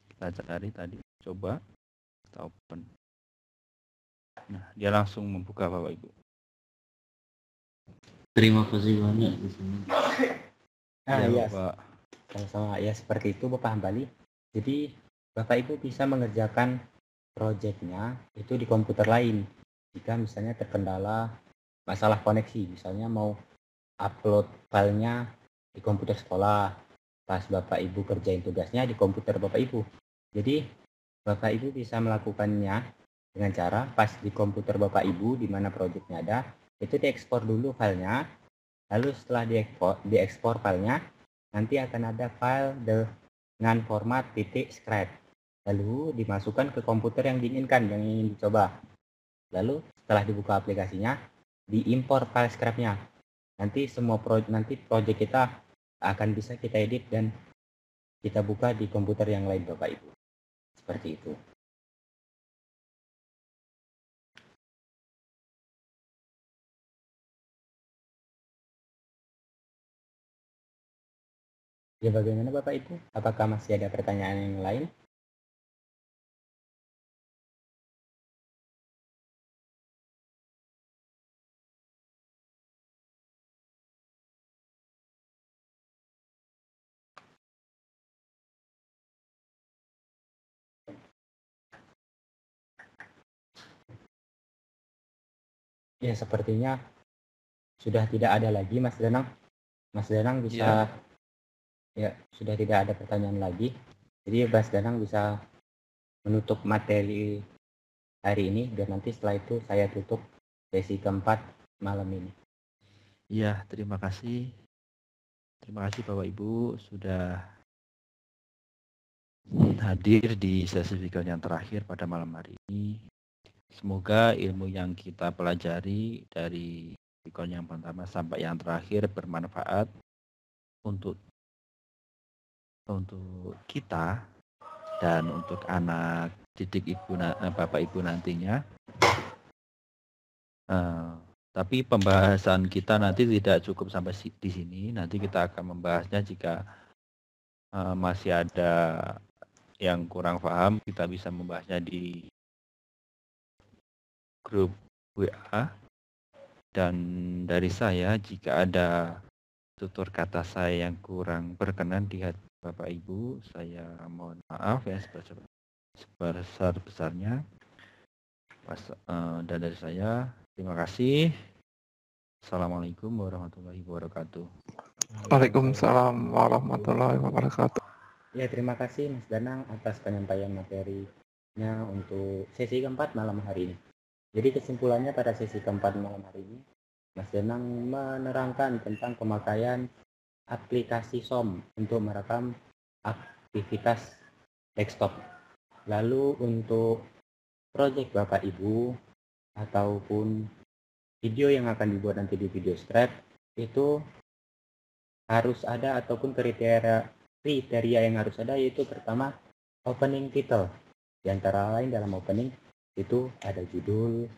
Kita cari tadi, coba kita open. Nah, dia langsung membuka, Bapak Ibu. Terima kasih banyak di sini. Iya, Bapak. sama-sama. Ya, seperti itu Bapak Hambali. Jadi Bapak Ibu bisa mengerjakan proyeknya itu di komputer lain. Jika misalnya terkendala masalah koneksi, misalnya mau upload filenya di komputer sekolah, pas Bapak Ibu kerjain tugasnya di komputer Bapak Ibu. Jadi Bapak Ibu bisa melakukannya dengan cara pas di komputer Bapak Ibu di mana proyeknya ada, itu diekspor dulu filenya, lalu setelah diekspor filenya, nanti akan ada file dengan format .scrap, lalu dimasukkan ke komputer yang diinginkan, yang ingin dicoba. Lalu setelah dibuka aplikasinya, diimpor file scrapnya. Nanti semua proyek kita akan bisa kita edit dan kita buka di komputer yang lain Bapak Ibu. Seperti itu. Ya, bagaimana Bapak Ibu? Apakah masih ada pertanyaan yang lain? Ya, sepertinya sudah tidak ada lagi, Mas Danang. Mas Danang bisa, ya sudah tidak ada pertanyaan lagi. Jadi Mas Danang bisa menutup materi hari ini, dan nanti setelah itu saya tutup sesi keempat malam ini. Iya, terima kasih. Terima kasih Bapak Ibu sudah hadir di sesi video yang terakhir pada malam hari ini. Semoga ilmu yang kita pelajari dari video yang pertama sampai yang terakhir bermanfaat untuk kita dan untuk anak didik Bapak Ibu nantinya. Tapi pembahasan kita nanti tidak cukup sampai di sini. Nanti kita akan membahasnya jika masih ada yang kurang paham, kita bisa membahasnya di grup WA. Dan dari saya, jika ada tutur kata saya yang kurang berkenan di hati Bapak Ibu, saya mohon maaf ya sebesar-besarnya. Dan dari saya, terima kasih. Assalamualaikum warahmatullahi wabarakatuh. Waalaikumsalam warahmatullahi wabarakatuh. Ya, terima kasih Mas Danang atas penyampaian materinya untuk sesi keempat malam hari ini. Jadi kesimpulannya pada sesi keempat malam hari ini, Mas Danang menerangkan tentang pemakaian aplikasi SOM untuk merekam aktivitas desktop. Lalu untuk proyek Bapak Ibu ataupun video yang akan dibuat nanti di video scrap itu harus ada ataupun kriteria yang harus ada, yaitu pertama opening title. Di antara lain dalam opening itu ada judul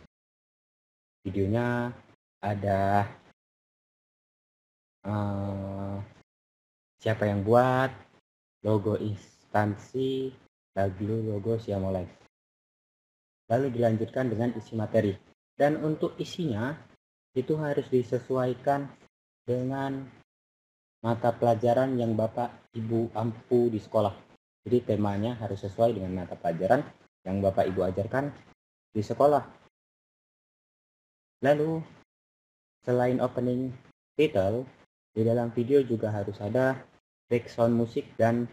videonya, ada siapa yang buat, logo instansi, logo Siamolek. Lalu dilanjutkan dengan isi materi. Dan untuk isinya itu harus disesuaikan dengan mata pelajaran yang Bapak Ibu ampu di sekolah. Jadi temanya harus sesuai dengan mata pelajaran yang Bapak Ibu ajarkan di sekolah. Lalu selain opening title, di dalam video juga harus ada background musik dan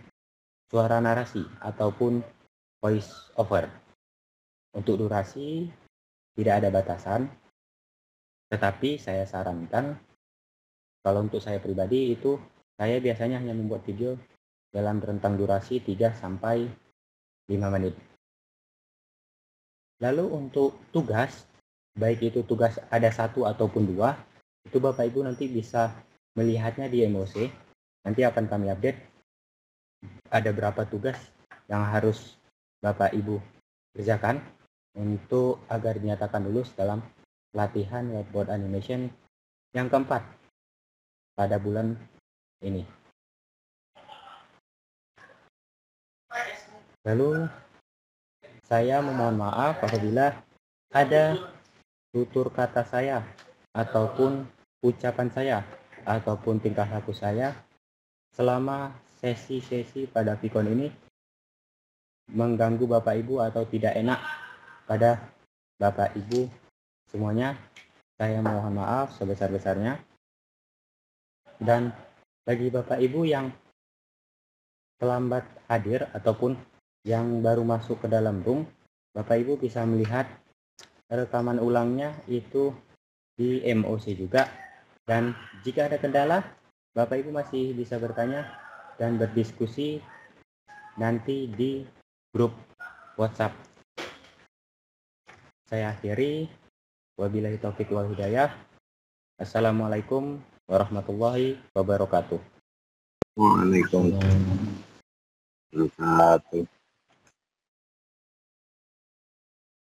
suara narasi ataupun voice over. Untuk durasi tidak ada batasan, tetapi saya sarankan, kalau untuk saya pribadi itu, saya biasanya hanya membuat video dalam rentang durasi 3-5 menit. Lalu untuk tugas, baik itu tugas ada 1 ataupun 2, itu Bapak Ibu nanti bisa melihatnya di MOC. Nanti akan kami update ada berapa tugas yang harus Bapak Ibu kerjakan untuk agar dinyatakan lulus dalam pelatihan whiteboard animation yang keempat pada bulan ini. Lalu saya memohon maaf apabila ada tutur kata saya ataupun ucapan saya ataupun tingkah laku saya selama sesi-sesi pada Vicon ini mengganggu Bapak Ibu atau tidak enak pada Bapak Ibu semuanya. Saya mohon maaf sebesar-besarnya. Dan bagi Bapak Ibu yang terlambat hadir ataupun yang baru masuk ke dalam room, Bapak Ibu bisa melihat rekaman ulangnya itu di MOC juga. Dan jika ada kendala, Bapak Ibu masih bisa bertanya dan berdiskusi nanti di grup WhatsApp. Saya akhiri. Wabillahi taufiq wal hidayah. Assalamualaikum warahmatullahi wabarakatuh. Waalaikumsalam.